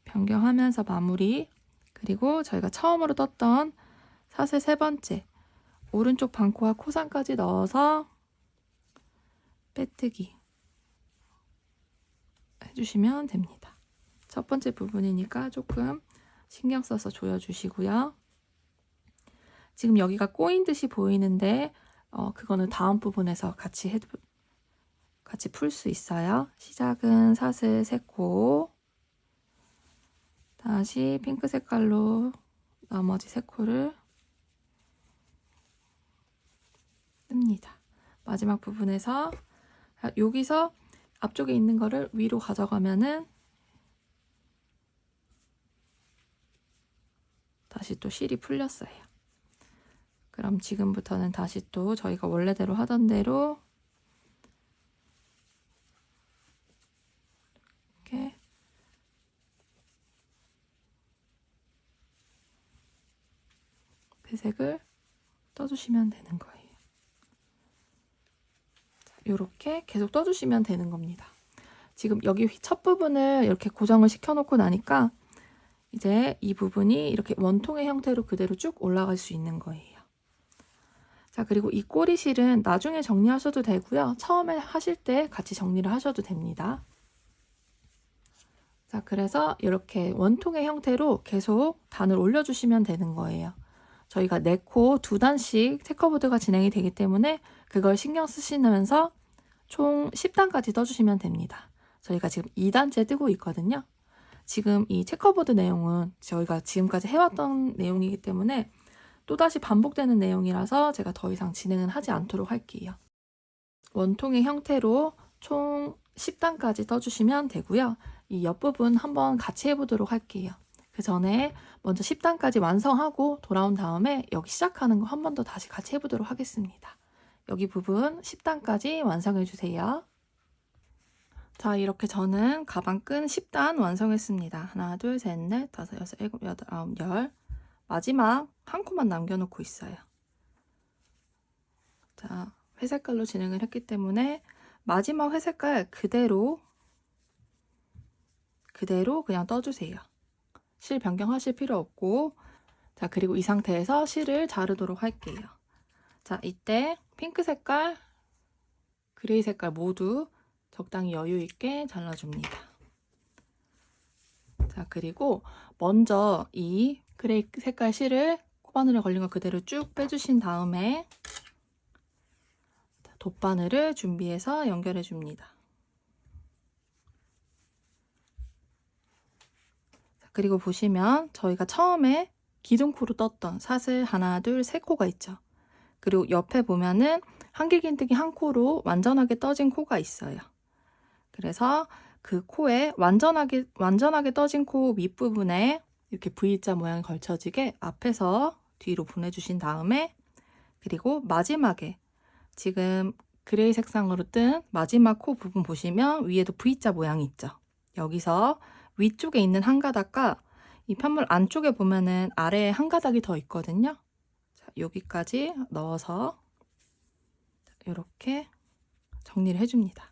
변경하면서 마무리. 그리고 저희가 처음으로 떴던 사슬 세 번째 오른쪽 반코와 코상까지 넣어서 빼뜨기 해주시면 됩니다. 첫 번째 부분이니까 조금 신경 써서 조여주시고요. 지금 여기가 꼬인 듯이 보이는데 그거는 다음 부분에서 같이 풀 수 있어요. 시작은 사슬 3코, 다시 핑크 색깔로 나머지 3코를 뜹니다. 마지막 부분에서 여기서 앞쪽에 있는 거를 위로 가져가면은 다시 또 실이 풀렸어요. 그럼 지금부터는 다시 또 저희가 원래대로 하던 대로 이렇게 배색을 떠주시면 되는 거예요. 이렇게 계속 떠주시면 되는 겁니다. 지금 여기 첫 부분을 이렇게 고정을 시켜놓고 나니까 이제 이 부분이 이렇게 원통의 형태로 그대로 쭉 올라갈 수 있는 거예요. 자, 그리고 이 꼬리실은 나중에 정리하셔도 되고요. 처음에 하실 때 같이 정리를 하셔도 됩니다. 자, 그래서 이렇게 원통의 형태로 계속 단을 올려주시면 되는 거예요. 저희가 4코 2단씩 체커보드가 진행이 되기 때문에 그걸 신경 쓰시면서 총 10단까지 떠주시면 됩니다. 저희가 지금 2단째 뜨고 있거든요. 지금 이 체커보드 내용은 저희가 지금까지 해왔던 내용이기 때문에 또다시 반복되는 내용이라서 제가 더 이상 진행은 하지 않도록 할게요. 원통의 형태로 총 10단까지 떠주시면 되고요. 이 옆부분 한번 같이 해보도록 할게요. 그 전에 먼저 10단까지 완성하고 돌아온 다음에 여기 시작하는 거 한 번 더 다시 같이 해보도록 하겠습니다. 여기 부분 10단까지 완성해주세요. 자, 이렇게 저는 가방끈 10단 완성했습니다. 하나, 둘, 셋, 넷, 다섯, 여섯, 일곱, 여덟, 아홉, 열. 마지막 한 코만 남겨놓고 있어요. 자, 회색깔로 진행을 했기 때문에 마지막 회색깔 그대로 그냥 떠주세요. 실 변경하실 필요 없고, 자, 그리고 이 상태에서 실을 자르도록 할게요. 자, 이때 핑크 색깔, 그레이 색깔 모두 적당히 여유 있게 잘라줍니다. 자, 그리고 먼저 이 그레이 색깔 실을 코바늘에 걸린 거 그대로 쭉 빼주신 다음에 돗바늘을 준비해서 연결해 줍니다. 그리고 보시면 저희가 처음에 기둥코로 떴던 사슬 하나, 둘, 세 코가 있죠. 그리고 옆에 보면은 한길긴뜨기 한 코로 완전하게 떠진 코가 있어요. 그래서 그 코에 완전하게 떠진 코 윗부분에 이렇게 V자 모양이 걸쳐지게 앞에서 뒤로 보내주신 다음에, 그리고 마지막에 지금 그레이 색상으로 뜬 마지막 코 부분 보시면 위에도 V자 모양이 있죠. 여기서 위쪽에 있는 한 가닥과 이 편물 안쪽에 보면은 아래에 한 가닥이 더 있거든요. 자, 여기까지 넣어서 이렇게 정리를 해줍니다.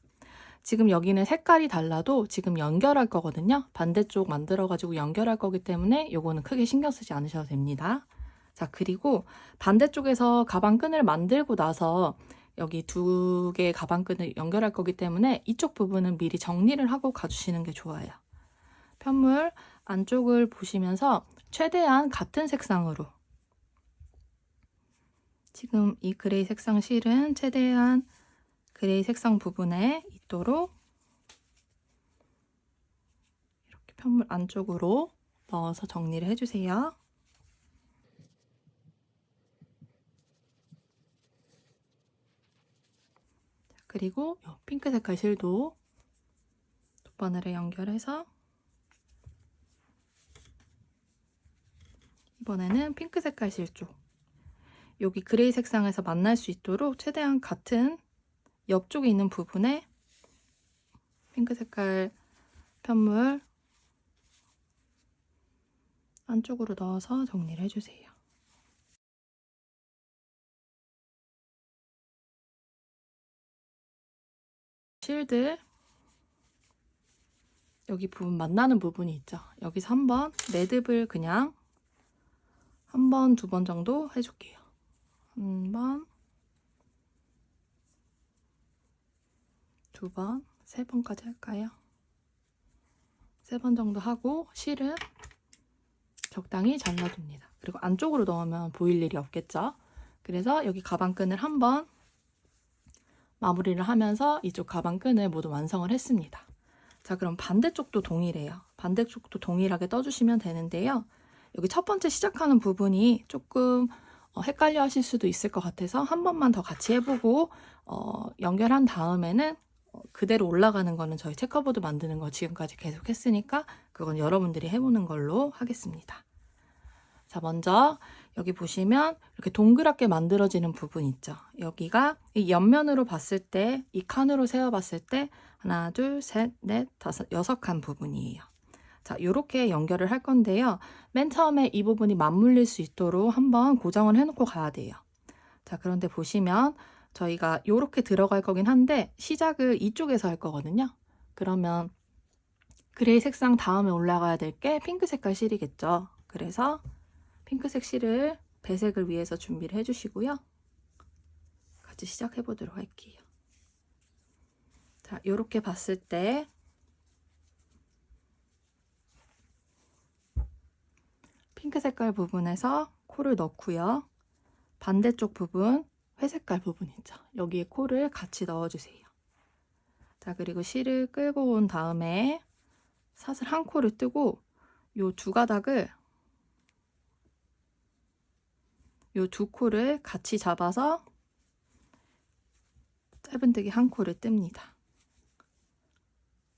지금 여기는 색깔이 달라도 지금 연결할 거거든요. 반대쪽 만들어가지고 연결할 거기 때문에 요거는 크게 신경 쓰지 않으셔도 됩니다. 자, 그리고 반대쪽에서 가방끈을 만들고 나서 여기 2개의 가방끈을 연결할 거기 때문에 이쪽 부분은 미리 정리를 하고 가주시는 게 좋아요. 편물 안쪽을 보시면서 최대한 같은 색상으로, 지금 이 그레이 색상 실은 최대한 그레이 색상 부분에 있도록 이렇게 편물 안쪽으로 넣어서 정리를 해주세요. 그리고 이 핑크 색깔 실도 돗바늘에 연결해서 이번에는 핑크 색깔 실 쪽 여기 그레이 색상에서 만날 수 있도록 최대한 같은 옆쪽에 있는 부분에 핑크 색깔 편물 안쪽으로 넣어서 정리를 해주세요. 실들 여기 부분 만나는 부분이 있죠. 여기서 한번 매듭을 그냥 한 번, 두 번 정도 해줄게요. 한 번, 두 번, 세 번까지 할까요? 세 번 정도 하고 실은 적당히 잘라줍니다. 그리고 안쪽으로 넣으면 보일 일이 없겠죠. 그래서 여기 가방끈을 한번 마무리를 하면서 이쪽 가방끈을 모두 완성을 했습니다. 자, 그럼 반대쪽도 동일해요. 반대쪽도 동일하게 떠주시면 되는데요. 여기 첫 번째 시작하는 부분이 조금 헷갈려 하실 수도 있을 것 같아서 한 번만 더 같이 해보고 연결한 다음에는 그대로 올라가는 거는 저희 체커보드 만드는 거 지금까지 계속 했으니까 그건 여러분들이 해보는 걸로 하겠습니다. 자, 먼저 여기 보시면 이렇게 동그랗게 만들어지는 부분 있죠. 여기가 이 옆면으로 봤을 때, 이 칸으로 세어봤을 때 하나, 둘, 셋, 넷, 다섯, 6칸 부분이에요. 자, 이렇게 연결을 할 건데요. 맨 처음에 이 부분이 맞물릴 수 있도록 한번 고정을 해놓고 가야 돼요. 자, 그런데 보시면 저희가 이렇게 들어갈 거긴 한데 시작을 이쪽에서 할 거거든요. 그러면 그레이 색상 다음에 올라가야 될 게 핑크 색깔 실이겠죠. 그래서 핑크색 실을 배색을 위해서 준비를 해주시고요. 같이 시작해 보도록 할게요. 자, 이렇게 봤을 때 핑크 색깔 부분에서 코를 넣고요. 반대쪽 부분, 회색깔 부분 있죠. 여기에 코를 같이 넣어주세요. 자, 그리고 실을 끌고 온 다음에 사슬 한 코를 뜨고 요 두 가닥을 요 두 코를 같이 잡아서 짧은뜨기 한 코를 뜹니다.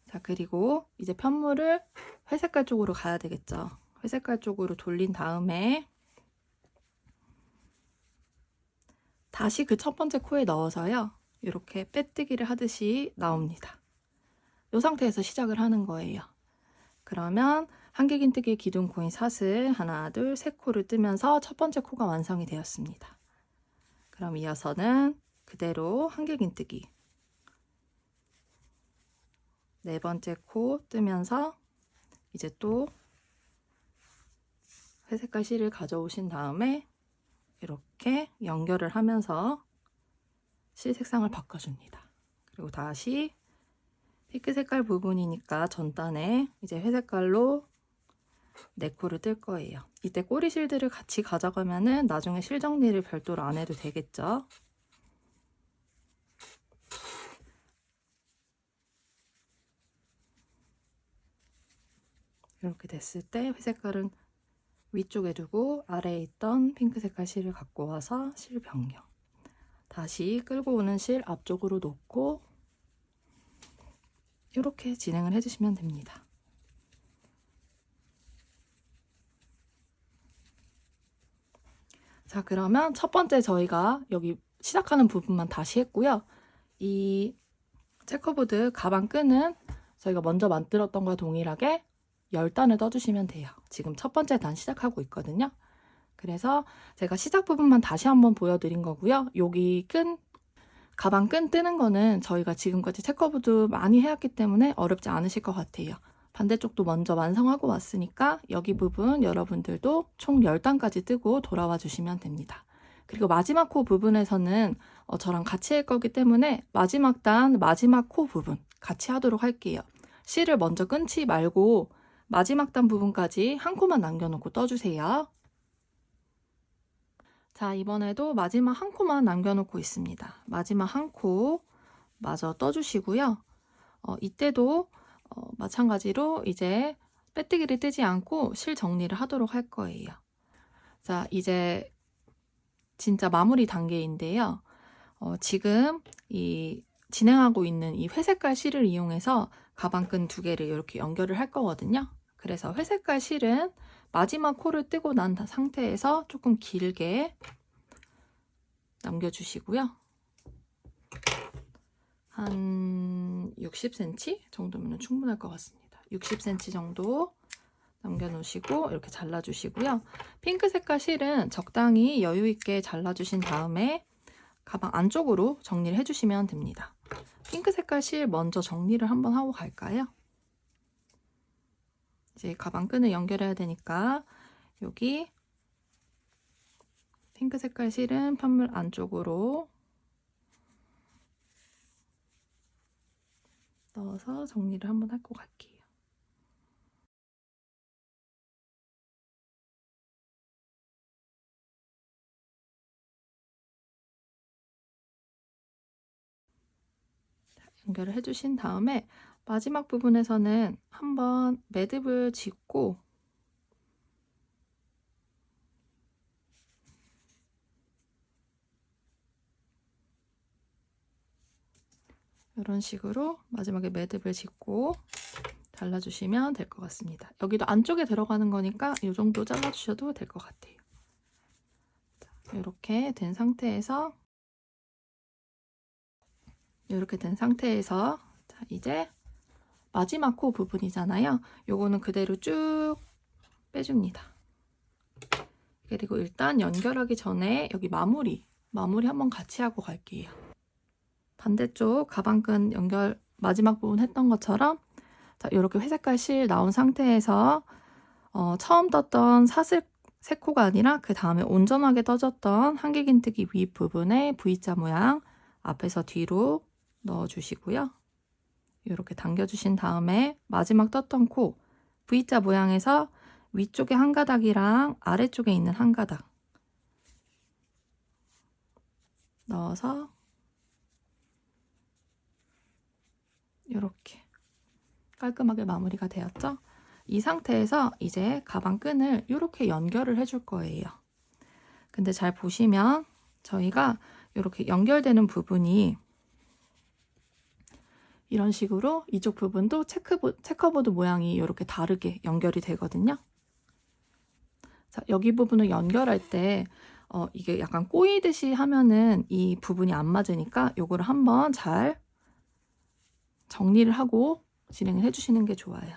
자, 그리고 이제 편물을 회색깔 쪽으로 가야 되겠죠. 회색깔 쪽으로 돌린 다음에 다시 그 첫 번째 코에 넣어서요. 이렇게 빼뜨기를 하듯이 나옵니다. 이 상태에서 시작을 하는 거예요. 그러면 한길긴뜨기 기둥 코인 사슬 하나, 둘, 세 코를 뜨면서 첫 번째 코가 완성이 되었습니다. 그럼 이어서는 그대로 한길긴뜨기 네 번째 코 뜨면서 이제 또 회색깔 실을 가져오신 다음에 이렇게 연결을 하면서 실 색상을 바꿔줍니다. 그리고 다시 핑크 색깔 부분이니까 전단에 이제 회색깔로 4코를 뜰 거예요. 이때 꼬리 실들을 같이 가져가면은 나중에 실 정리를 별도로 안 해도 되겠죠. 이렇게 됐을 때 회색깔은 위쪽에 두고 아래에 있던 핑크 색깔 실을 갖고 와서 실 변경. 다시 끌고 오는 실 앞쪽으로 놓고 이렇게 진행을 해주시면 됩니다. 자, 그러면 첫 번째 저희가 여기 시작하는 부분만 다시 했고요. 이 체커보드 가방 끈은 저희가 먼저 만들었던 거와 동일하게 10단을 떠주시면 돼요. 지금 첫 번째 단 시작하고 있거든요. 그래서 제가 시작 부분만 다시 한번 보여드린 거고요. 여기 가방 끈 뜨는 거는 저희가 지금까지 체커보드 많이 해왔기 때문에 어렵지 않으실 것 같아요. 반대쪽도 먼저 완성하고 왔으니까 여기 부분 여러분들도 총 10단까지 뜨고 돌아와 주시면 됩니다. 그리고 마지막 코 부분에서는 저랑 같이 할 거기 때문에 마지막 단, 마지막 코 부분 같이 하도록 할게요. 실을 먼저 끊지 말고 마지막 단 부분까지 한 코만 남겨놓고 떠주세요. 자, 이번에도 마지막 한 코만 남겨놓고 있습니다. 마지막 한 코 마저 떠주시고요. 이때도 마찬가지로 이제 빼뜨기를 뜨지 않고 실 정리를 하도록 할 거예요. 자, 이제 진짜 마무리 단계인데요. 지금 이 진행하고 있는 이 회색깔 실을 이용해서 가방끈 2개를 이렇게 연결을 할 거거든요. 그래서 회색깔 실은 마지막 코를 뜨고 난 상태에서 조금 길게 남겨주시고요. 한 60cm 정도면 충분할 것 같습니다. 60cm 정도 남겨놓으시고 이렇게 잘라주시고요. 핑크 색깔 실은 적당히 여유 있게 잘라주신 다음에 가방 안쪽으로 정리를 해주시면 됩니다. 핑크 색깔 실 먼저 정리를 한번 하고 갈까요? 이제 가방 끈을 연결해야 되니까 여기 핑크 색깔 실은 편물 안쪽으로 넣어서 정리를 한번 하고 갈게요. 연결을 해주신 다음에 마지막 부분에서는 한번 매듭을 짓고 이런 식으로 마지막에 매듭을 짓고 잘라주시면 될 것 같습니다. 여기도 안쪽에 들어가는 거니까 이 정도 잘라주셔도 될 것 같아요. 이렇게 된 상태에서 자, 이제 마지막 코 부분이잖아요. 요거는 그대로 쭉 빼줍니다. 그리고 일단 연결하기 전에 여기 마무리 한번 같이 하고 갈게요. 반대쪽 가방끈 연결 마지막 부분 했던 것처럼 자, 이렇게 회색깔 실 나온 상태에서 처음 떴던 사슬 3코가 아니라 그 다음에 온전하게 떠졌던 한길긴뜨기 윗부분에 V자 모양 앞에서 뒤로 넣어주시고요. 이렇게 당겨주신 다음에 마지막 떴던 코 V자 모양에서 위쪽에 한 가닥이랑 아래쪽에 있는 한 가닥 넣어서 이렇게 깔끔하게 마무리가 되었죠? 이 상태에서 이제 가방 끈을 이렇게 연결을 해줄 거예요. 근데 잘 보시면 저희가 이렇게 연결되는 부분이 이런 식으로 이쪽 부분도 체커보드 모양이 이렇게 다르게 연결이 되거든요. 자, 여기 부분을 연결할 때 이게 약간 꼬이듯이 하면은 이 부분이 안 맞으니까 요거를 한번 잘 정리를 하고 진행을 해주시는 게 좋아요.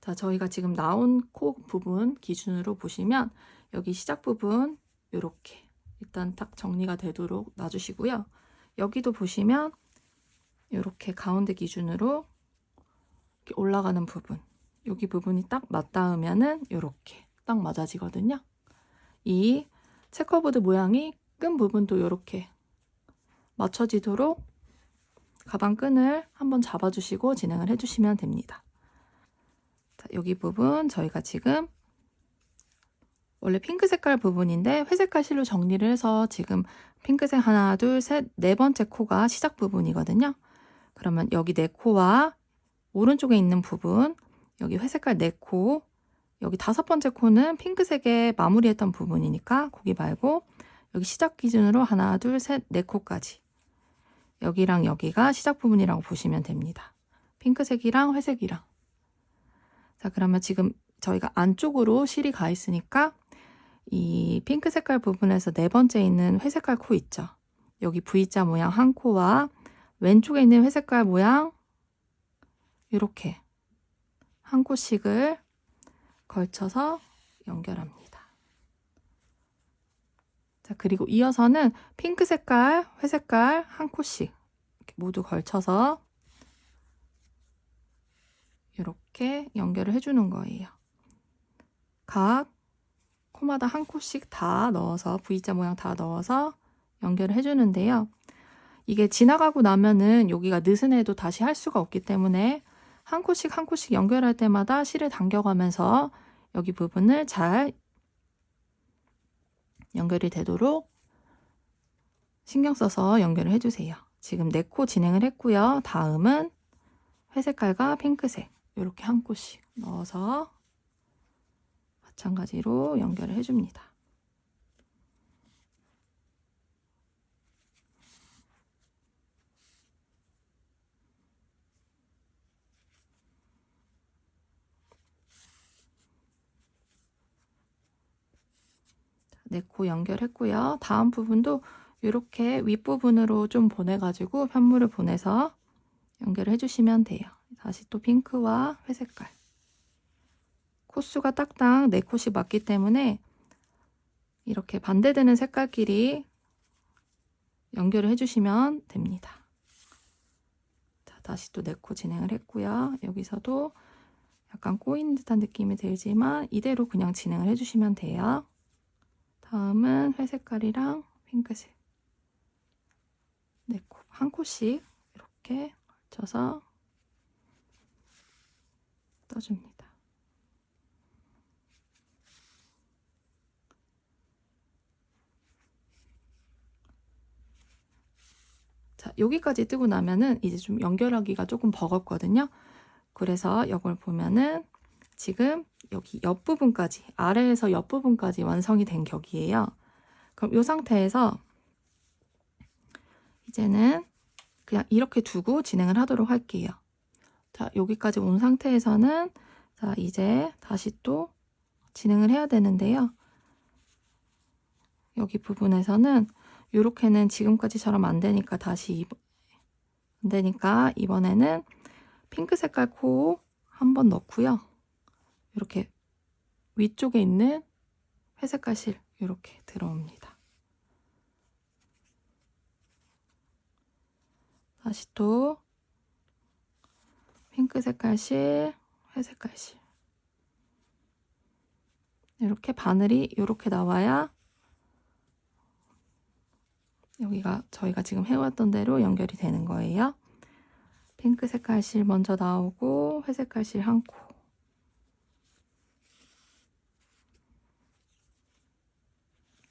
자, 저희가 지금 나온 코 부분 기준으로 보시면 여기 시작 부분 이렇게 일단 딱 정리가 되도록 놔주시고요. 여기도 보시면 이렇게 가운데 기준으로 이렇게 올라가는 부분 여기 부분이 딱 맞닿으면은 이렇게 딱 맞아지거든요. 이 체커보드 모양이 끈 부분도 이렇게 맞춰지도록 가방 끈을 한번 잡아주시고 진행을 해주시면 됩니다. 자, 여기 부분 저희가 지금 원래 핑크 색깔 부분인데 회색깔 실로 정리를 해서 지금 핑크색 하나, 둘, 셋, 네 번째 코가 시작 부분이거든요. 그러면 여기 네 코와 오른쪽에 있는 부분, 여기 회색깔 네 코, 여기 5번째 코는 핑크색에 마무리했던 부분이니까 거기 말고 여기 시작 기준으로 하나, 둘, 셋, 네 코까지 여기랑 여기가 시작 부분이라고 보시면 됩니다. 핑크색이랑 회색이랑. 자, 그러면 지금 저희가 안쪽으로 실이 가 있으니까 이 핑크 색깔 부분에서 네 번째 있는 회색깔 코 있죠. 여기 V자 모양 한 코와 왼쪽에 있는 회색깔 모양 이렇게 한 코씩을 걸쳐서 연결합니다. 자, 그리고 이어서는 핑크 색깔, 회색깔 한 코씩 이렇게 모두 걸쳐서 이렇게 연결을 해주는 거예요. 각 코마다 한 코씩 다 넣어서 V자 모양 다 넣어서 연결을 해주는데요. 이게 지나가고 나면은 여기가 느슨해도 다시 할 수가 없기 때문에 한 코씩 한 코씩 연결할 때마다 실을 당겨가면서 여기 부분을 잘 연결이 되도록 신경 써서 연결을 해주세요. 지금 4코 진행을 했고요. 다음은 회색깔과 핑크색 이렇게 한 코씩 넣어서 마찬가지로 연결을 해줍니다. 네코 연결했고요. 다음 부분도 이렇게 윗부분으로 좀 보내가지고 편물을 보내서 연결을 해주시면 돼요. 다시 또 핑크와 회색깔. 코수가 딱딱 4콧이 맞기 때문에 이렇게 반대되는 색깔끼리 연결을 해주시면 됩니다. 자, 다시 또 4코 진행을 했고요. 여기서도 약간 꼬이는 듯한 느낌이 들지만 이대로 그냥 진행을 해주시면 돼요. 다음은 회색깔이랑 핑크색 4코, 한 콧씩 이렇게 걸쳐서 떠줍니다. 자, 여기까지 뜨고 나면은 이제 좀 연결하기가 조금 버겁거든요. 그래서 이걸 보면은 지금 여기 옆부분까지, 아래에서 옆부분까지 완성이 된 격이에요. 그럼 이 상태에서 이제는 그냥 이렇게 두고 진행을 하도록 할게요. 자, 여기까지 온 상태에서는 자, 이제 다시 또 진행을 해야 되는데요. 여기 부분에서는 이렇게는 지금까지처럼 안 되니까 안 되니까 이번에는 핑크 색깔 코 한 번 넣고요. 이렇게 위쪽에 있는 회색깔 실 이렇게 들어옵니다. 다시 또 핑크 색깔 실, 회색깔 실 이렇게 바늘이 이렇게 나와야 여기가 저희가 지금 해왔던 대로 연결이 되는 거예요. 핑크 색깔 실 먼저 나오고 회색깔 실 한 코.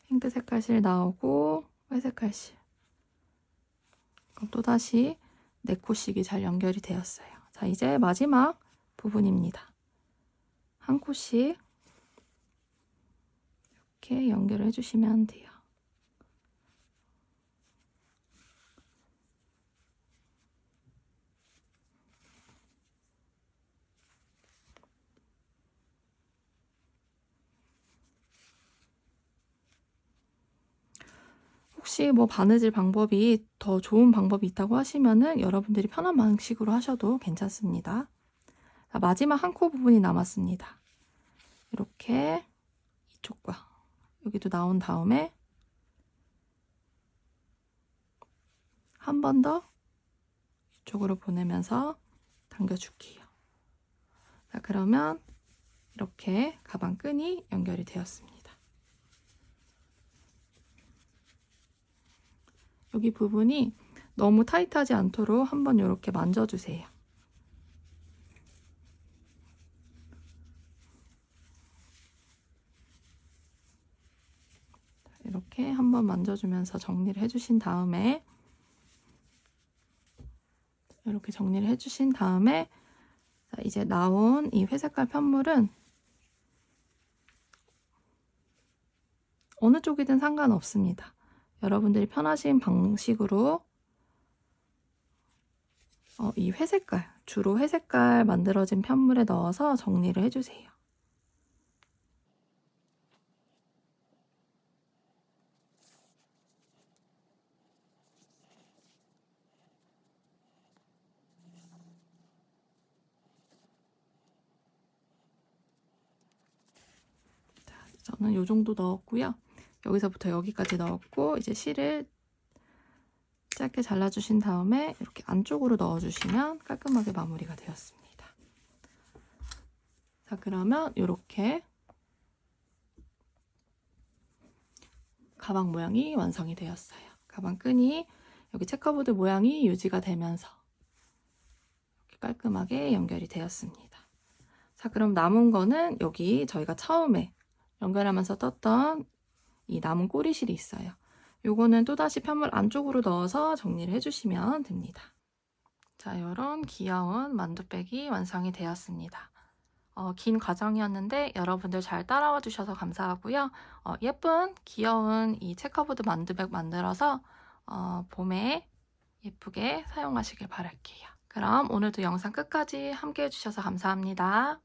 핑크 색깔 실 나오고 회색깔 실. 그럼 또다시 4코씩이 잘 연결이 되었어요. 자, 이제 마지막 부분입니다. 한 코씩 이렇게 연결을 해주시면 돼요. 혹시 뭐 바느질 방법이 더 좋은 방법이 있다고 하시면은 여러분들이 편한 방식으로 하셔도 괜찮습니다. 자, 마지막 한 코 부분이 남았습니다. 이렇게 이쪽과 여기도 나온 다음에 한 번 더 이쪽으로 보내면서 당겨줄게요. 자, 그러면 이렇게 가방 끈이 연결이 되었습니다. 여기 부분이 너무 타이트하지 않도록 한번 이렇게 만져주세요. 이렇게 한번 만져주면서 정리를 해주신 다음에 이렇게 정리를 해주신 다음에 자, 이제 나온 이 회색깔 편물은 어느 쪽이든 상관없습니다. 여러분들이 편하신 방식으로 이 회색깔, 주로 회색깔 만들어진 편물에 넣어서 정리를 해주세요. 자, 저는 이 정도 넣었고요. 여기서부터 여기까지 넣었고 이제 실을 짧게 잘라주신 다음에 이렇게 안쪽으로 넣어주시면 깔끔하게 마무리가 되었습니다. 자, 그러면 이렇게 가방 모양이 완성이 되었어요. 가방 끈이 여기 체커보드 모양이 유지가 되면서 이렇게 깔끔하게 연결이 되었습니다. 자, 그럼 남은 거는 여기 저희가 처음에 연결하면서 떴던 이 남은 꼬리실이 있어요. 요거는 또다시 편물 안쪽으로 넣어서 정리를 해주시면 됩니다. 자, 이런 귀여운 만두백이 완성이 되었습니다. 긴 과정이었는데 여러분들 잘 따라와 주셔서 감사하고요. 예쁜 귀여운 이 체커보드 만두백 만들어서 봄에 예쁘게 사용하시길 바랄게요. 그럼 오늘도 영상 끝까지 함께 해주셔서 감사합니다.